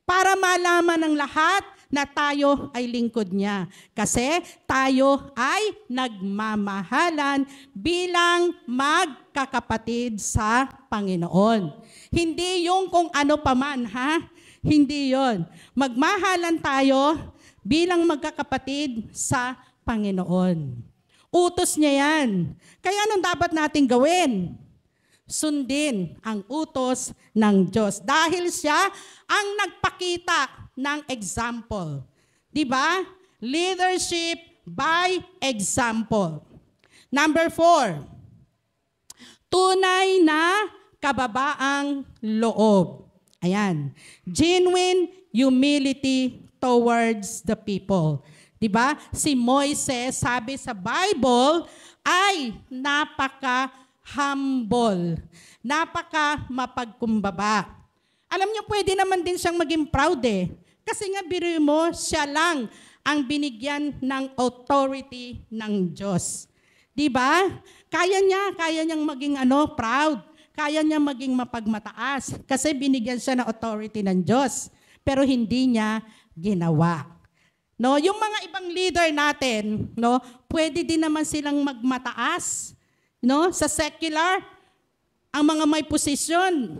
Para malaman ng lahat na tayo ay lingkod niya. Kasi tayo ay nagmamahalan bilang magkakapatid sa Panginoon. Hindi yung kung ano paman, ha? Hindi yon. Magmahalan tayo bilang magkakapatid sa Panginoon. Utos niya yan. Kaya anong dapat natin gawin? Sundin ang utos ng Diyos. Dahil siya ang nagpakita ng example. Di ba? Leadership by example. Number 4, tunay na kababaang loob. Ayan. Genuine humility towards the people. Di ba? Si Moises, sabi sa Bible, ay napaka-humble. Napaka-mapagkumbaba. Alam niyo, pwede naman din siyang maging proud Kasi nga, biruin mo, siya lang ang binigyan ng authority ng Diyos. Di ba? Kaya niyang maging proud. Kaya niya maging mapagmataas. Kasi binigyan siya ng authority ng Diyos. Pero hindi niya ginawa. No, yung mga ibang leader natin, no, pwede din naman silang magmataas, no, sa secular, ang mga may posisyon.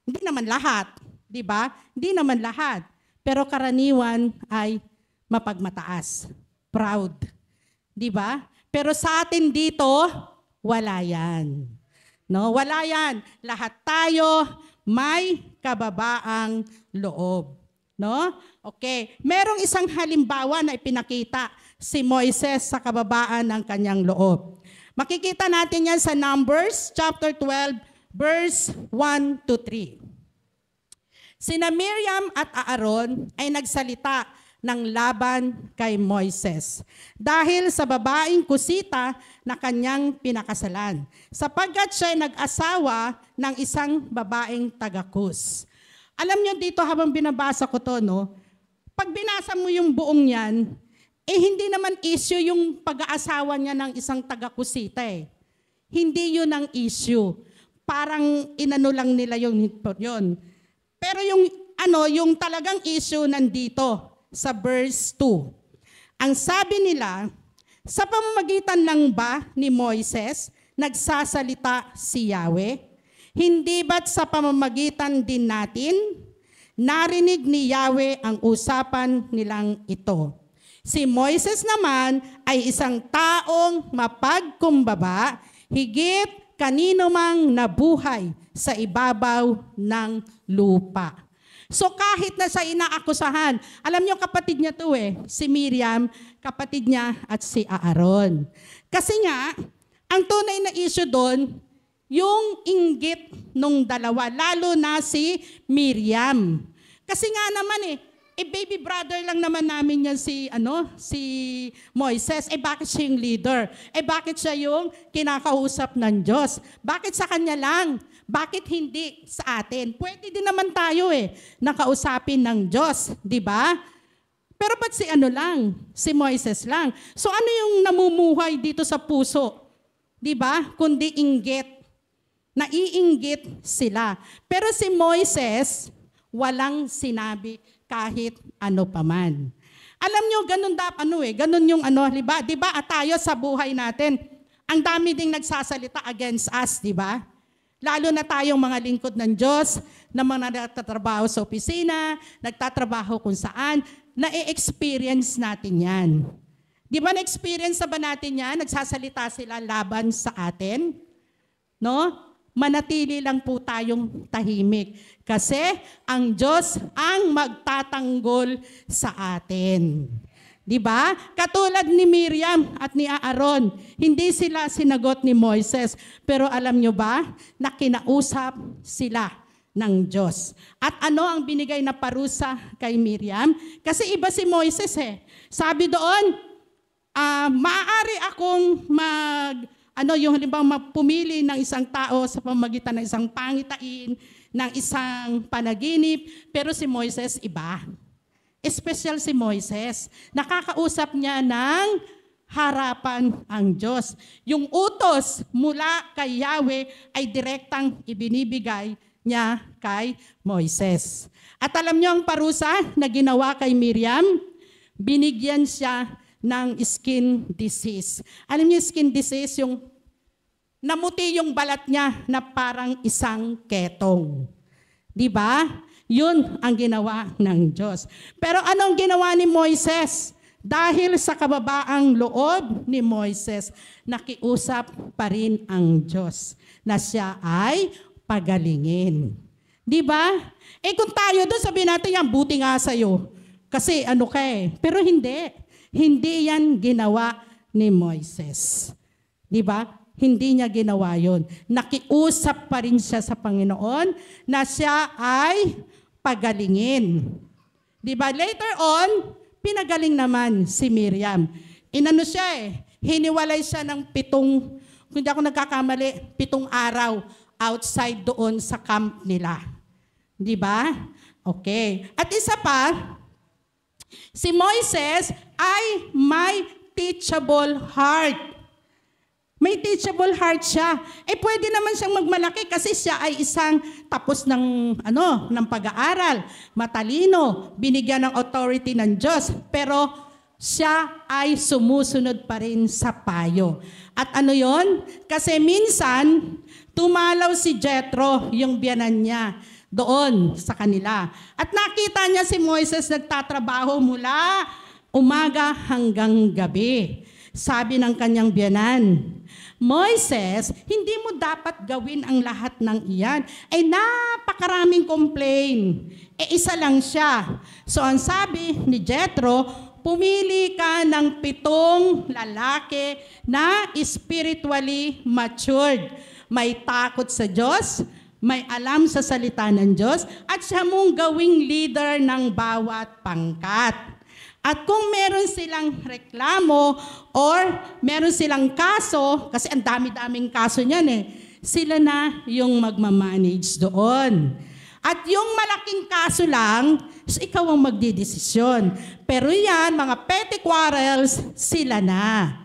Hindi naman lahat, 'di ba? Hindi naman lahat. Pero karaniwan ay mapagmataas, proud. 'Di ba? Pero sa atin dito, wala yan. No, wala yan. Lahat tayo may kababaang loob. No? Okay. Merong isang halimbawa na ipinakita si Moises sa kababaan ng kanyang loob. Makikita natin yan sa Numbers chapter 12, verse 1 to 3. Sina Miriam at Aaron ay nagsalita ng laban kay Moises dahil sa babaeng kusita na kanyang pinakasalan, sapagkat siya ay nag-asawa ng isang babaeng taga-Kus. Alam niyo dito habang binabasa ko to, no? Pag binasa mo yung buong yan, hindi naman issue yung pag-aasawa niya ng isang taga-Kusita eh. Hindi yun ang issue. Parang inano lang nila yun. Pero yung talagang issue nandito sa verse 2. Ang sabi nila, sa pamamagitan lang ba ni Moises nagsasalita si Yahweh? Hindi ba't sa pamamagitan din natin? Narinig ni Yahweh ang usapan nilang ito. Si Moises naman ay isang taong mapagkumbaba, higit kanino mang nabuhay sa ibabaw ng lupa. So kahit na sa inaakusahan, alam niyo kapatid niya to si Miriam, kapatid niya at si Aaron. Kasi nga, ang tunay na issue doon, yung inggit nung dalawa, lalo na si Miriam. Kasi nga naman baby brother lang naman namin yan si Moises. Bakit siya yung leader? Bakit siya yung kinakausap ng Diyos? Bakit sa kanya lang? Bakit hindi sa atin? Pwede din naman tayo nakausapin ng Diyos, di ba? Pero ba't si Moises lang? So ano yung namumuhay dito sa puso? Di ba? Kundi inggit. Naiinggit sila. Pero si Moises, walang sinabi kahit ano paman. Alam nyo, ganun yung di ba? At tayo sa buhay natin, ang dami ding nagsasalita against us, di ba? Lalo na tayong mga lingkod ng Diyos, na mga nagtatrabaho sa opisina, nagtatrabaho kung saan, na-experience natin yan. Di ba na-experience na ba natin yan? Nagsasalita sila laban sa atin? No? Manatili lang po tayong tahimik. Kasi ang Diyos ang magtatanggol sa atin. Di ba? Katulad ni Miriam at ni Aaron, hindi sila sinagot ni Moises. Pero alam nyo ba, na kinausap sila ng Diyos. At ano ang binigay na parusa kay Miriam? Kasi iba si Moises Sabi doon, maaari akong yung halimbawa pumili ng isang tao sa pamamagitan ng isang pangitain, ng isang panaginip, pero si Moises iba. Espesyal si Moises. Nakakausap niya ng harapan ang Diyos. Yung utos mula kay Yahweh ay direktang ibinibigay niya kay Moises. At alam niyo ang parusa na ginawa kay Miriam? Binigyan siya ng skin disease. Alam niyo skin disease, yung namuti yung balat niya na parang isang ketong. Di ba? Yun ang ginawa ng Diyos. Pero anong ginawa ni Moises? Dahil sa kababaang loob ni Moises, nakiusap pa rin ang Diyos na siya ay pagalingin. Di ba? Kung tayo doon, sabihin natin yan, buti nga sa'yo. Kasi Pero hindi. Hindi yan ginawa ni Moises. Di ba? Hindi niya ginawa yon. Nakiusap pa rin siya sa Panginoon na siya ay pagalingin. Di ba? Later on, pinagaling naman si Miriam. Hiniwalay siya ng 7, kung hindi ako nagkakamali, 7 araw outside doon sa camp nila. Di ba? Okay. At isa pa, si Moises ay may teachable heart. May teachable heart siya. Pwede naman siyang magmalaki kasi siya ay isang tapos ng pag-aaral, matalino, binigyan ng authority ng Diyos, pero siya ay sumusunod pa rin sa payo. At yon? Kasi minsan, tumalaw si Jethro, yung biyanan niya, doon sa kanila. At nakita niya si Moises nagtatrabaho mula umaga hanggang gabi. Sabi ng kanyang biyanan, Moises, hindi mo dapat gawin ang lahat ng iyan. Ay napakaraming complain. Isa lang siya. So ang sabi ni Jethro, pumili ka ng 7 lalaki na spiritually matured. May takot sa Diyos, may alam sa salita ng Diyos, at siya mong gawing leader ng bawat pangkat. At kung meron silang reklamo or meron silang kaso, kasi ang dami-daming kaso niyan sila na yung magmamanage doon. At yung malaking kaso lang, ikaw ang magdidesisyon. Pero yan, mga petty quarrels, sila na.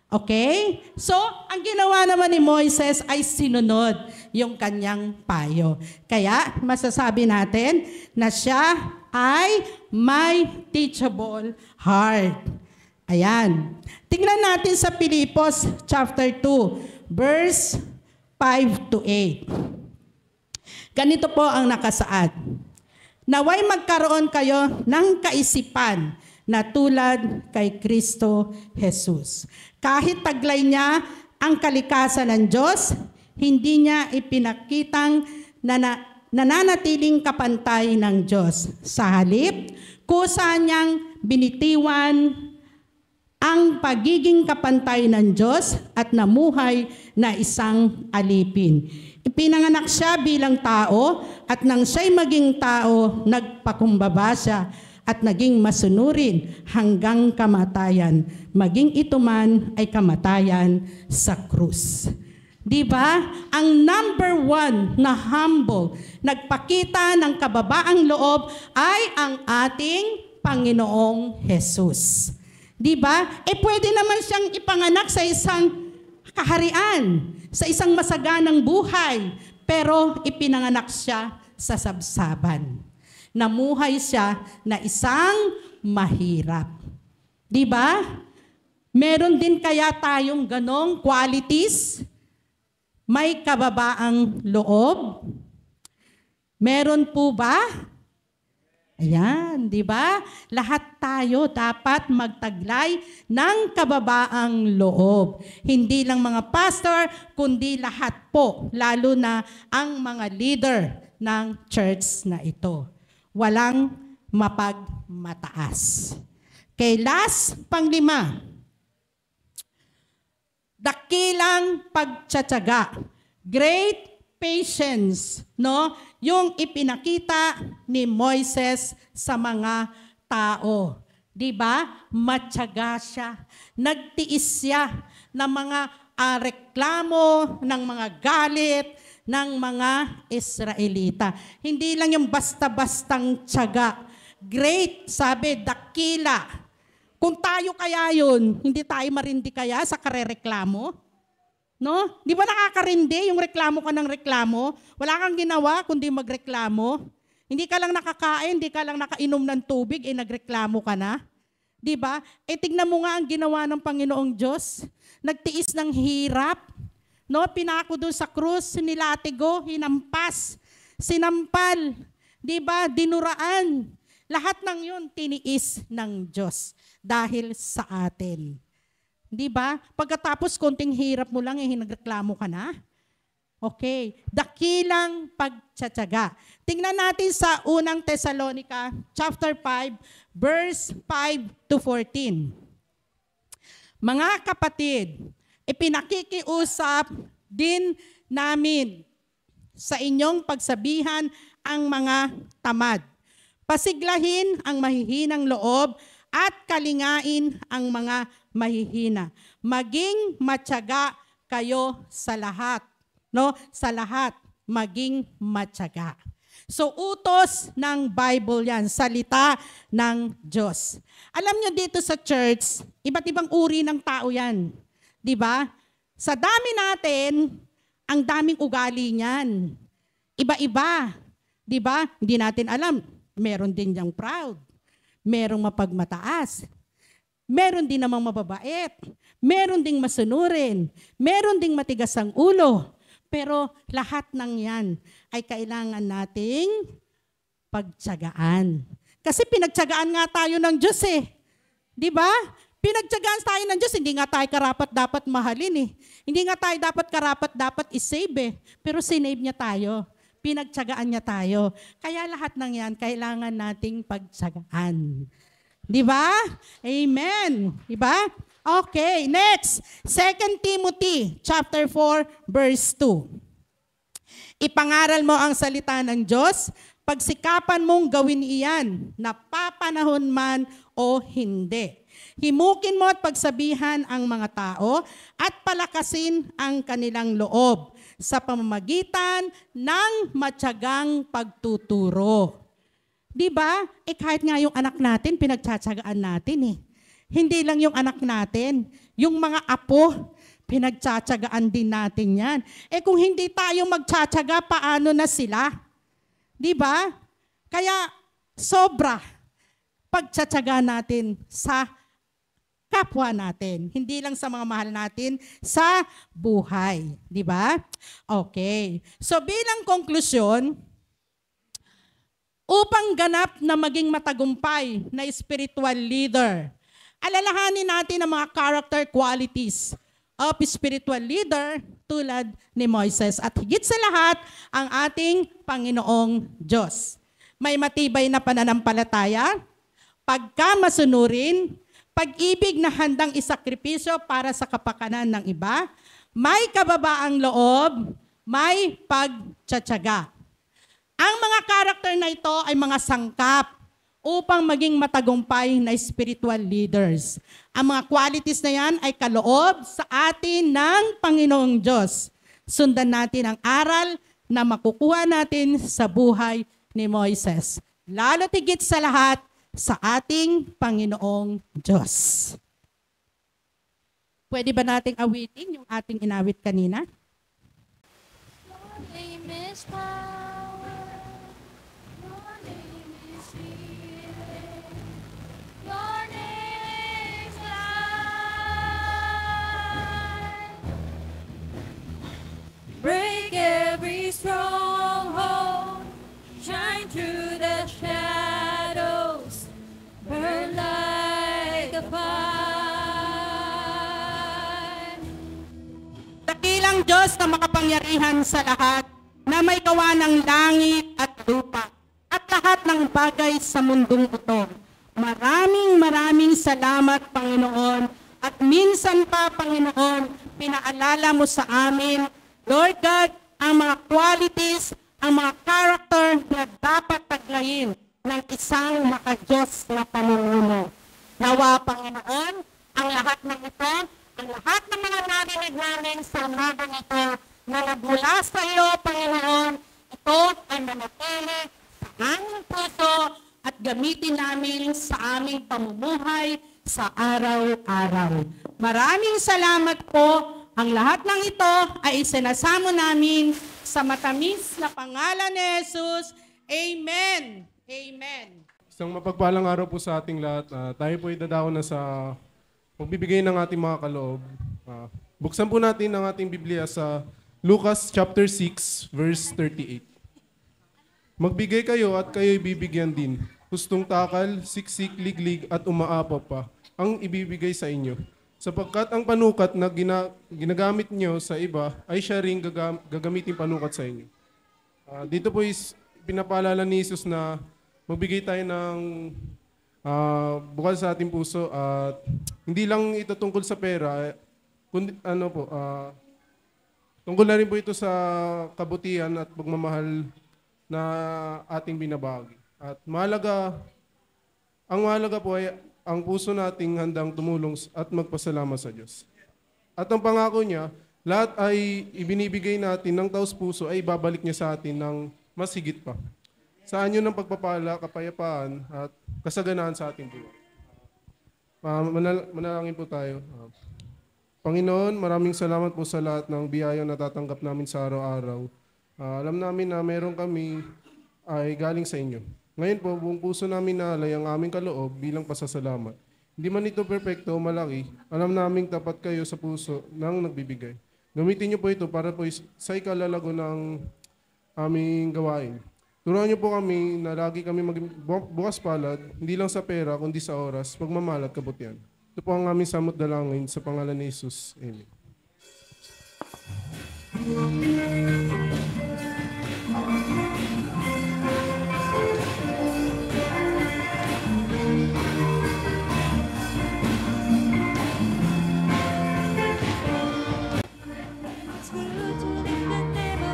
Okay? So, ang ginawa naman ni Moises ay sinunod yung kanyang payo. Kaya, masasabi natin na siya ay may teachable heart. Ayan. Tingnan natin sa Filipos chapter 2, verse 5 to 8. Ganito po ang nakasaad. Naway magkaroon kayo ng kaisipan na tulad kay Kristo Jesus. Kahit taglay niya ang kalikasan ng Diyos, hindi niya ipinakitang nananatiling kapantay ng Diyos. Sa halip, kusa niyang binitiwan ang pagiging kapantay ng Diyos at namuhay na isang alipin. Ipinanganak siya bilang tao at nang siya'y maging tao, nagpakumbaba siya at naging masunurin hanggang kamatayan. Maging ito man ay kamatayan sa krus. Diba? Ang number 1 na humble, nagpakita ng kababaang loob ay ang ating Panginoong Jesus. Diba? Pwede naman siyang ipanganak sa isang kaharian, sa isang masaganang buhay, pero ipinanganak siya sa sabsaban. Namuhay siya na isang mahirap. Diba? Meron din kaya tayong ganong qualities? May kababaang loob? Meron po ba? Ayan, di ba? Lahat tayo dapat magtaglay ng kababaang loob. Hindi lang mga pastor, kundi lahat po, lalo na ang mga leader ng church na ito. Walang mapagmataas. Okay, last, 5. Dakilang pagtsatsaga. Great patience, no? Yung ipinakita ni Moises sa mga tao. 'Di ba? Matyaga siya. Nagtiis siya ng mga reklamo, ng mga galit ng mga Israelita. Hindi lang yung basta-bastang tiyaga. Great, sabi, dakila. Kung tayo kaya yun, hindi tayo marindi kaya sa karereklamo? No? Di ba nakakarindi yung reklamo ka ng reklamo? Wala kang ginawa kundi magreklamo. Hindi ka lang nakakain, hindi ka lang nakainom ng tubig, nagreklamo ka na. Di ba? Tignan mo nga ang ginawa ng Panginoong Diyos. Nagtiis ng hirap. No? Pinako doon sa krus, nilatigo, hinampas, sinampal. Di ba? Dinuraan. Lahat ng yun, tiniis ng Diyos dahil sa atin. Di ba? Pagkatapos konting hirap mo lang, nagreklamo ka na. Okay. Dakilang pagtsatsaga. Tingnan natin sa unang Thessalonica, chapter 5, verse 5 to 14. Mga kapatid, ipinakikiusap din namin sa inyong pagsabihan ang mga tamad. Pasiglahin ang mahihinang loob at kalingain ang mga mahihina. Maging matyaga kayo sa lahat. No? Sa lahat, maging matyaga. So, utos ng Bible yan, salita ng Diyos. Alam nyo dito sa church, iba't ibang uri ng tao yan. Di ba? Sa dami natin, ang daming ugali niyan. Iba-iba. Di ba? Hindi natin alam. Meron din diyang proud. Merong mapagmataas. Meron din namang mababait. Meron ding masunurin. Meron ding matigas ang ulo. Pero lahat ng yan ay kailangan nating pagtiyagaan. Kasi pinagtiyagaan nga tayo ng Diyos eh. Di ba? Pinagtyagaan tayo ng Diyos, hindi nga tayo karapat-dapat mahalin eh. Hindi nga tayo dapat karapat-dapat isave eh. Pero sinave niya tayo. Pinagtyagaan niya tayo. Kaya lahat ng yan, kailangan nating pagtyagaan. Di ba? Amen. Di ba? Okay, next. 2 Timothy chapter 4, verse 2. Ipangaral mo ang salita ng Diyos, pagsikapan mong gawin iyan, napapanahon man o hindi. Himukin mo at pagsabihan ang mga tao at palakasin ang kanilang loob sa pamamagitan ng matyagang pagtuturo. Di ba? Kahit nga yung anak natin, pinagtsatsagaan natin eh. Hindi lang yung anak natin, yung mga apo, pinagtsatsagaan din natin yan. Kung hindi tayo magtsatsaga, paano na sila? Di ba? Kaya sobra pagtsatsaga natin sa kapwa natin. Hindi lang sa mga mahal natin, sa buhay. Di ba? Okay. So bilang konklusyon, upang ganap na maging matagumpay na spiritual leader, alalahanin natin ang mga character qualities of spiritual leader tulad ni Moises. At higit sa lahat, ang ating Panginoong Diyos. May matibay na pananampalataya, pagkamasunurin, pag-ibig na handang isakripisyo para sa kapakanan ng iba, may kababaang loob, may pagtsatsaga. Ang mga karakter na ito ay mga sangkap upang maging matagumpay na spiritual leaders. Ang mga qualities na yan ay kaloob sa atin ng Panginoong Diyos. Sundan natin ang aral na makukuha natin sa buhay ni Moises. Lalo tigit sa lahat, sa ating Panginoong Diyos. Pwede ba nating awitin yung ating inawit kanina? Your name is power. Your name is healing. Your name is life. Break every stronghold. Shine through the shadows. Burn like a fire. Dakilang Diyos na makapangyarihan sa lahat, na may gawa ng langit at lupa, at lahat ng bagay sa mundong ito. Maraming salamat, Panginoon. At minsan pa, Panginoon, pinaalala mo sa amin, Lord God, ang mga qualities, ang mga character na dapat taglayin ng isang makadiyos na pamumuno. Nawa, Panginoon, ang lahat ng ito, ang lahat ng mga narinig namin sa umagang ito, na nagmula sa iyo, Panginoon, ito ay manatili sa aming puso at gamitin namin sa aming pamumuhay sa araw-araw. Maraming salamat po. Ang lahat ng ito ay isinasamo namin sa matamis na pangalan ni Jesus. Amen. Amen. Isang mapagpalang araw po sa ating lahat. Tayo po idadao na sa pagbibigay ng ating mga kaloob. Buksan po natin ang ating Biblia sa Lucas chapter 6, verse 38. Magbigay kayo at kayo'y bibigyan din. Hustong takal, siksik, liglig at umaapaw pa ang ibibigay sa inyo. Sapagkat ang panukat na ginagamit nyo sa iba ay siya rin gagamitin panukat sa inyo. Dito po is pinapaalala ni Jesus na magbigay tayo ng bukal sa ating puso at hindi lang ito tungkol sa pera, kundi tungkol na rin po ito sa kabutihan at pagmamahal na ating binabahagi. At ang mahalaga po ay ang puso nating handang tumulong at magpasalamat sa Diyos. At ang pangako niya, lahat ay ibinibigay natin ng taos puso ay babalik niya sa atin ng mas higit pa. Sa anyo ng pagpapala, kapayapaan at kasaganaan sa ating buhay. Manalangin po tayo. Panginoon, maraming salamat po sa lahat ng biyaya na tatanggap namin sa araw-araw. Alam namin na meron kami ay galing sa inyo. Ngayon po, buong puso namin naalay ang aming kaloob bilang pasasalamat. Hindi man ito perfecto o malaki, alam naming tapat kayo sa puso ng nagbibigay. Gamitin niyo po ito para po sa ikalalago ng aming gawain. Turuan niyo po kami na lagi kami bukas palad, hindi lang sa pera, kundi sa oras, pagmamahal at kabutihan. Ito po ang aming samot dalangin sa pangalan ni Jesus. Amen.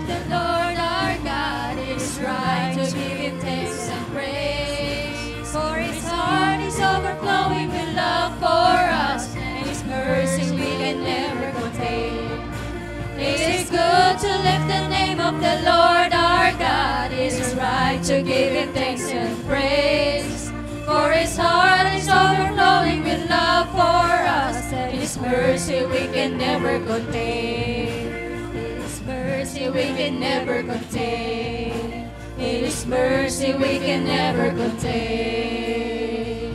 The Lord our God is right to give Him thanks and praise. For His heart is overflowing with love for us, and His mercy we can never contain. It is good to lift the name of the Lord our God. It is right to give Him thanks and praise. For His heart is overflowing with love for us, and His mercy we can never contain. His mercy we can never contain. His mercy we can never contain.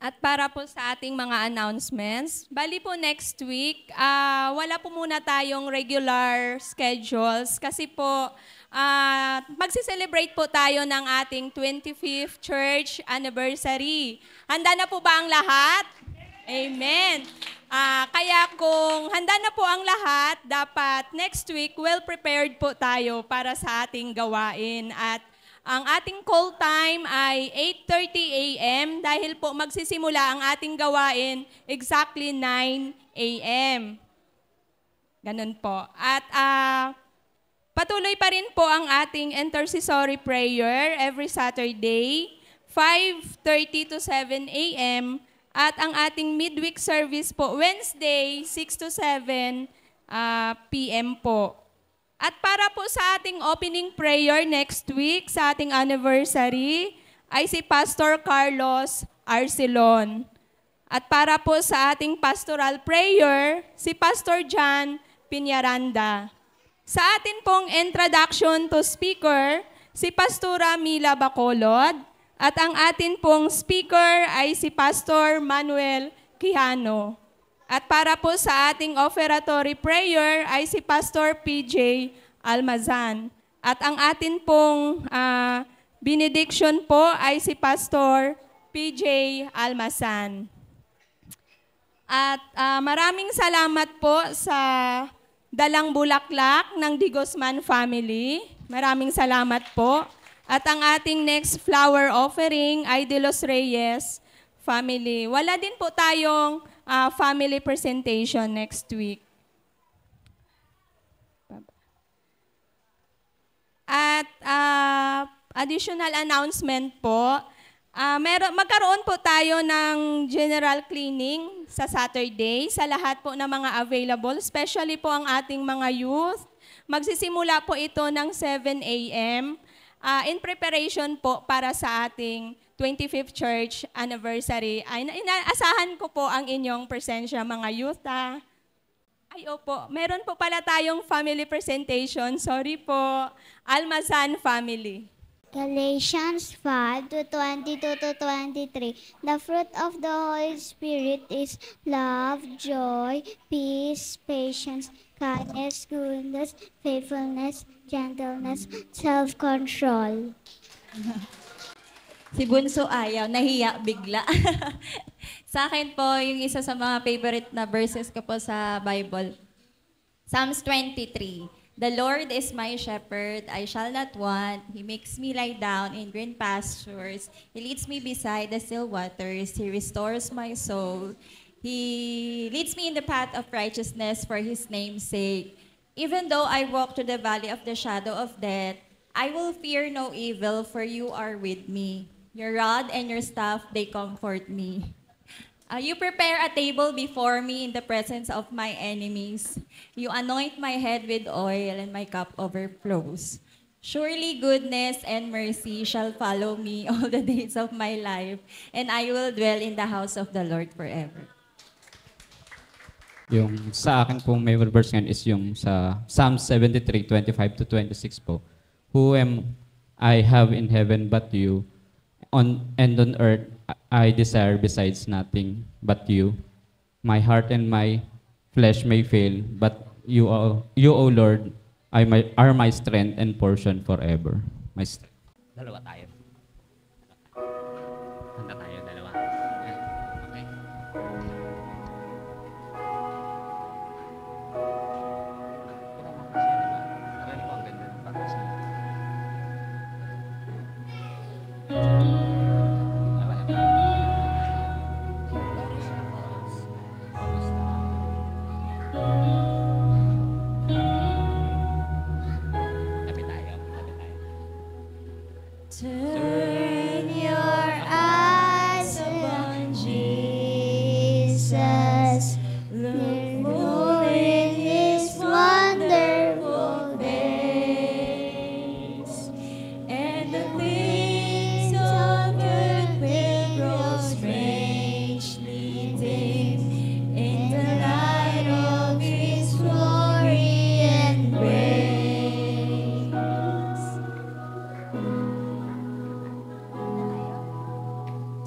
At para po sa ating mga announcements, bali po next week, wala po muna tayong regular schedules kasi po magsi-celebrate po tayo ng ating 25th church anniversary. Handa na po ba ang lahat? Amen. Kaya kung handa na po ang lahat, dapat next week well-prepared po tayo para sa ating gawain. At ang ating call time ay 8:30 a.m. dahil po magsisimula ang ating gawain exactly 9 a.m. Ganun po. At patuloy pa rin po ang ating intercessory prayer every Saturday, 5:30 to 7 a.m. At ang ating midweek service po, Wednesday, 6 to 7 p.m. po. At para po sa ating opening prayer next week, sa ating anniversary, ay si Pastor Carlos Arcelon. At para po sa ating pastoral prayer, si Pastor John Piñaranda. Sa atin pong introduction to speaker, si Pastora Mila Bacolod. At ang atin pong speaker ay si Pastor Manuel Quijano. At para po sa ating offertory prayer ay si Pastor PJ Almazan. At ang atin pong benediction po ay si Pastor PJ Almazan. At maraming salamat po sa dalang bulaklak ng De Guzman family. Maraming salamat po. At ang ating next flower offering ay De Los Reyes family. Wala din po tayong family presentation next week. At additional announcement po, magkaroon po tayo ng general cleaning sa Saturday sa lahat po ng mga available, especially po ang ating mga youth. Magsisimula po ito ng 7 a.m. In preparation po para sa ating 25th church anniversary. Inaasahan ko po ang inyong presensya mga youth. Ay opo, meron po pala tayong family presentation. Sorry po, Almazan family. Galatians 5:22-23. The fruit of the Holy Spirit is love, joy, peace, patience, kindness, goodness, faithfulness, gentleness, self-control. Si Bunso ayaw, nahiya bigla. Sa akin po, yung isa sa mga favorite na verses ko po sa Bible, Psalms 23. The Lord is my shepherd, I shall not want. He makes me lie down in green pastures. He leads me beside the still waters. He restores my soul. He leads me in the path of righteousness for His name's sake. Even though I walk through the valley of the shadow of death, I will fear no evil, for you are with me. Your rod and your staff, they comfort me. You prepare a table before me in the presence of my enemies. You anoint my head with oil, and my cup overflows. Surely goodness and mercy shall follow me all the days of my life, and I will dwell in the house of the Lord forever. Yung sa akin pong favorite verse ngayon is yung sa Psalm 73:25-26 po. Who am I have in heaven but you? And on earth I desire besides nothing but you. My heart and my flesh may fail, but you, O Lord, are my strength and portion forever. My strength. Dalawa tayo. Handa tayo, dalawa. Okay. Turn your eyes upon Jesus. Look full in His wonderful face, and the things of earth will grow strangely dim in the light of His glory and grace.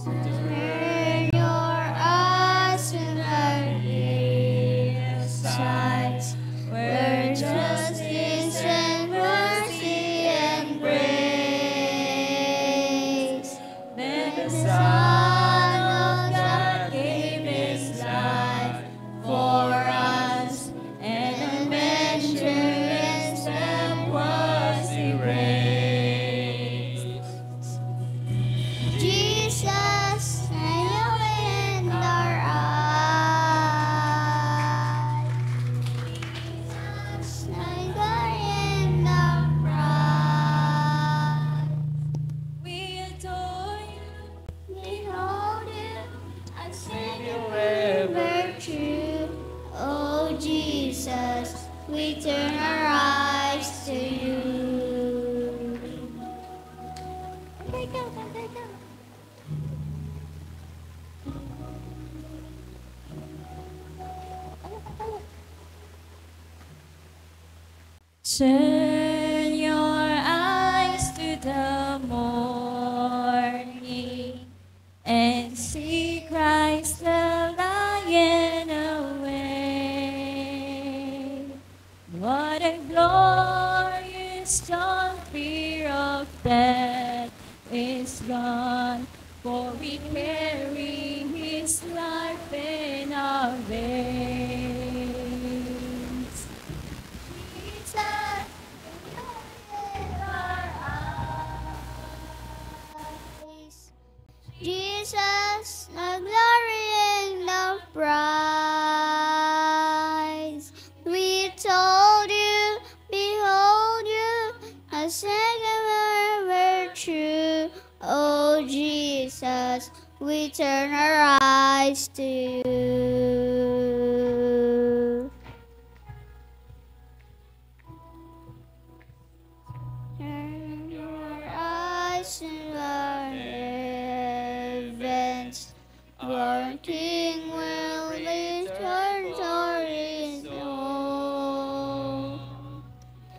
Turn your eyes to the hillsides, where justice and mercy and grace. Then the Son of God gave His life for us, and a measure and step was erased. Jesus, you in our eyes. Jesus, you in our pride. We adore you, behold you, and Savior ever true. Oh Jesus, we turn our eyes to you. Turn your eyes to the morning and see Christ the Lion away. What a glorious dawn, fear of death is gone, for we carry His life in our veins. Jesus, in our eyes. Jesus, the glory and the prize. We told you, behold you, a Savior ever true. Oh Jesus, we turn our eyes to you. Turn your eyes to the heavens, our King will return his own.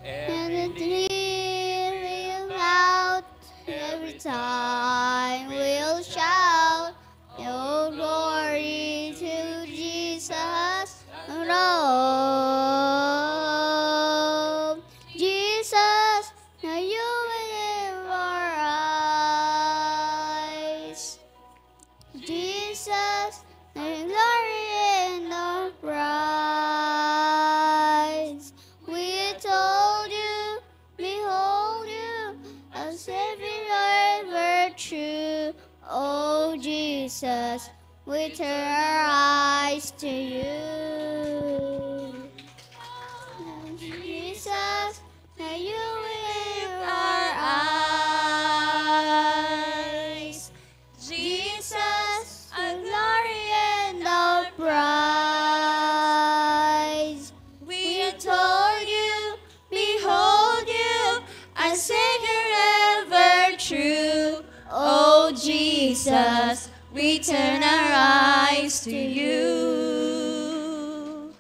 And the tree will out every time we'll shout, oh glory to Jesus alone. Jesus, now you in our eyes. Jesus, the glory and the prize. We told you, behold you, a Savior ever true. Oh Jesus, we turn our eyes to you. Jesus, now you in our eyes. Jesus, a glory and a prize. We adore you, behold you, a Savior ever true. Oh Jesus, we turn our eyes to you.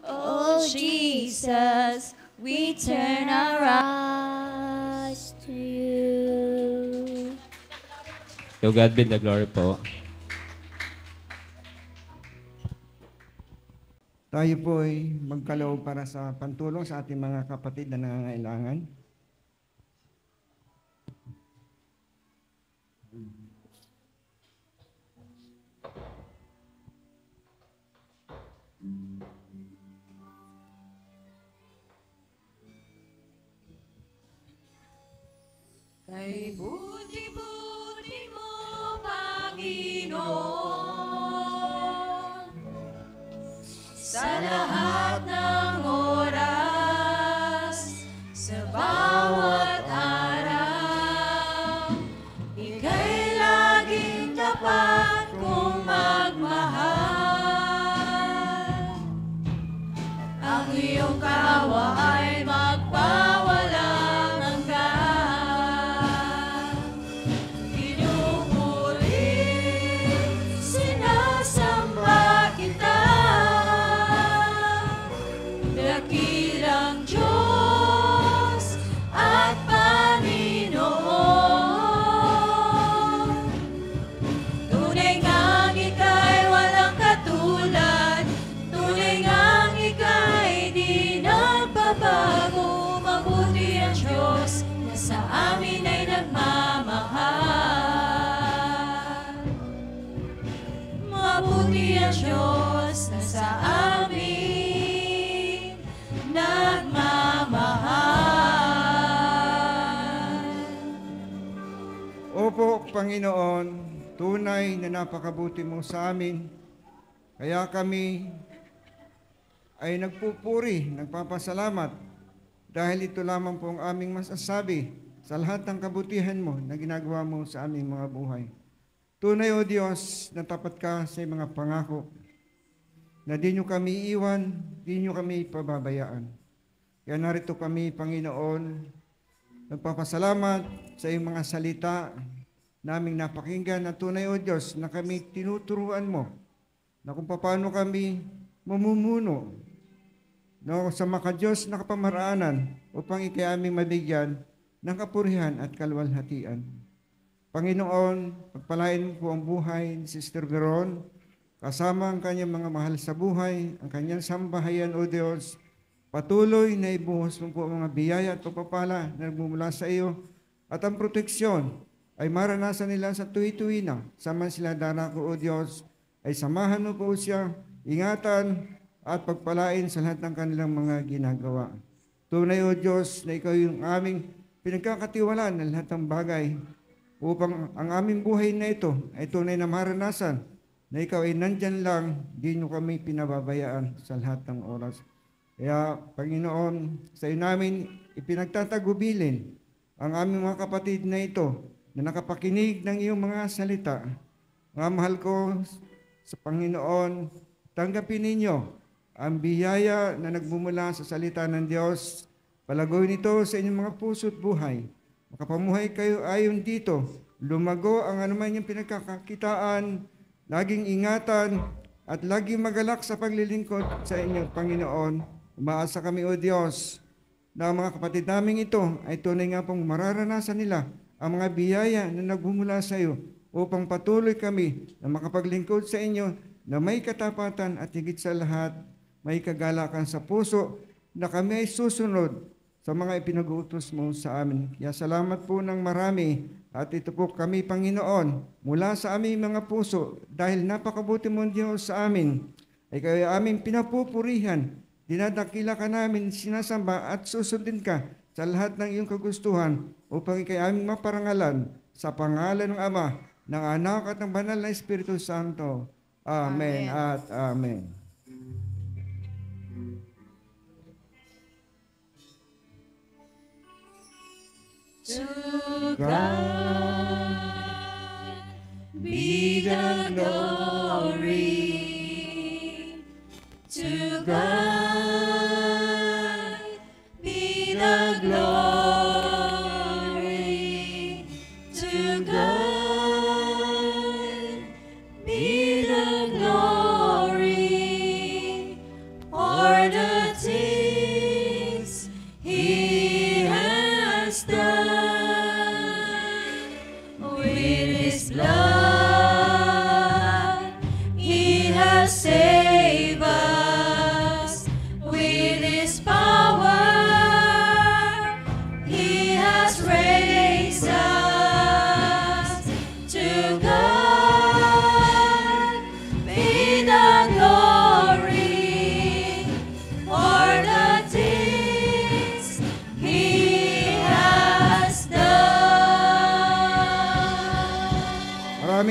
Oh Jesus, we turn our eyes to you. To God be the glory po. Tayo po ay magkaloob para sa pantulong sa ating mga kapatid na nangangailangan. Kay buti-buti mo, Panginoon, sa lahat ng oras, sa bawat araw, ika'y laging tapat kong magmahal. Ang iyong kawa ay magpawalang hanggan. Pinupuri, sinasamba kita, dakilang Diyos at Panginoon. Tunay ngang ika'y walang katulad, tunay ngang ika'y di nagbabago. Mabuti ang Diyos na sa amin ay nagmamahal. Mabuti ang Diyos na sa amin nagmamahal. Opo, Panginoon, tunay na napakabuti mo sa amin. Kaya kami ay nagpupuri, nagpapasalamat dahil ito lamang po ang aming masasabi sa lahat ng kabutihan mo na ginagawa mo sa aming mga buhay. Tunay, O Diyos, na tapat ka sa mga pangako na di nyo kami iwan, di nyo kami pababayaan. Kaya narito kami, Panginoon, nagpapasalamat sa iyong mga salita naming napakinggan na tunay, O Diyos, na kami tinuturuan mo na kung paano kami mamumuno no, sa maka-Diyos na kapamaraanan upang ikay aming mabigyan ng kapurihan at kaluwalhatian. Panginoon, pagpalain po ang buhay ni Sister Veron, kasama ang kanyang mga mahal sa buhay, ang kanyang sambahayan, O Diyos. Patuloy na ibuhos mo po ang mga biyaya at pagpapala na nagmumula sa iyo, at ang proteksyon ay maranasan nila sa tuwi-tuwi na. Saman sila darako, O Diyos, ay samahan mo po siya, ingatan at pagpalain sa lahat ng kanilang mga ginagawa. Tunay, O Diyos, na ikaw yung aming pinagkakatiwalaan ng lahat ng bagay upang ang aming buhay na ito ay tunay na maranasan na ikaw ay nandyan lang, di nyo kami pinababayaan sa lahat ng oras. Kaya, Panginoon, sa iyo namin ipinagtatagubilin ang aming mga kapatid na ito na nakapakinig ng iyong mga salita. Mga mahal ko sa Panginoon, tanggapin ninyo ang biyaya na nagmumula sa salita ng Diyos. Palagoy nito sa inyong mga puso't buhay. Makapamuhay kayo ayon dito. Lumago ang anuman yung pinagkakakitaan, laging ingatan, at laging magalak sa paglilingkod sa inyong Panginoon. Umaasa kami, O Diyos, na ang mga kapatid namin ito ay tunay nga pong mararanasan nila ang mga biyaya na nagmumula sa iyo upang patuloy kami na makapaglingkod sa inyo na may katapatan at higit sa lahat, may kagalakan sa puso na kami ay susunod sa mga ipinag-uutos mo sa amin. Kaya salamat po ng marami at ito po kami, Panginoon, mula sa aming mga puso dahil napakabuti mong Diyos sa amin ay kayo aming pinapupurihan, dinadakila ka namin, sinasamba at susundin ka sa lahat ng iyong kagustuhan upang ikay aming maparangalan sa pangalan ng Ama, ng Anak at ng Banal na Espiritu Santo. Amen, at Amen. To God be the glory. To God be the glory. To God be the glory for the things He has done. Blood, He has saved us. With His power, He has raised us. To God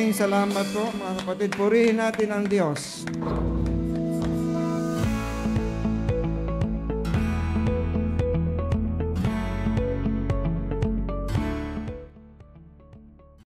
Maraming salamat po mga kapatid. Purihin natin ang Diyos.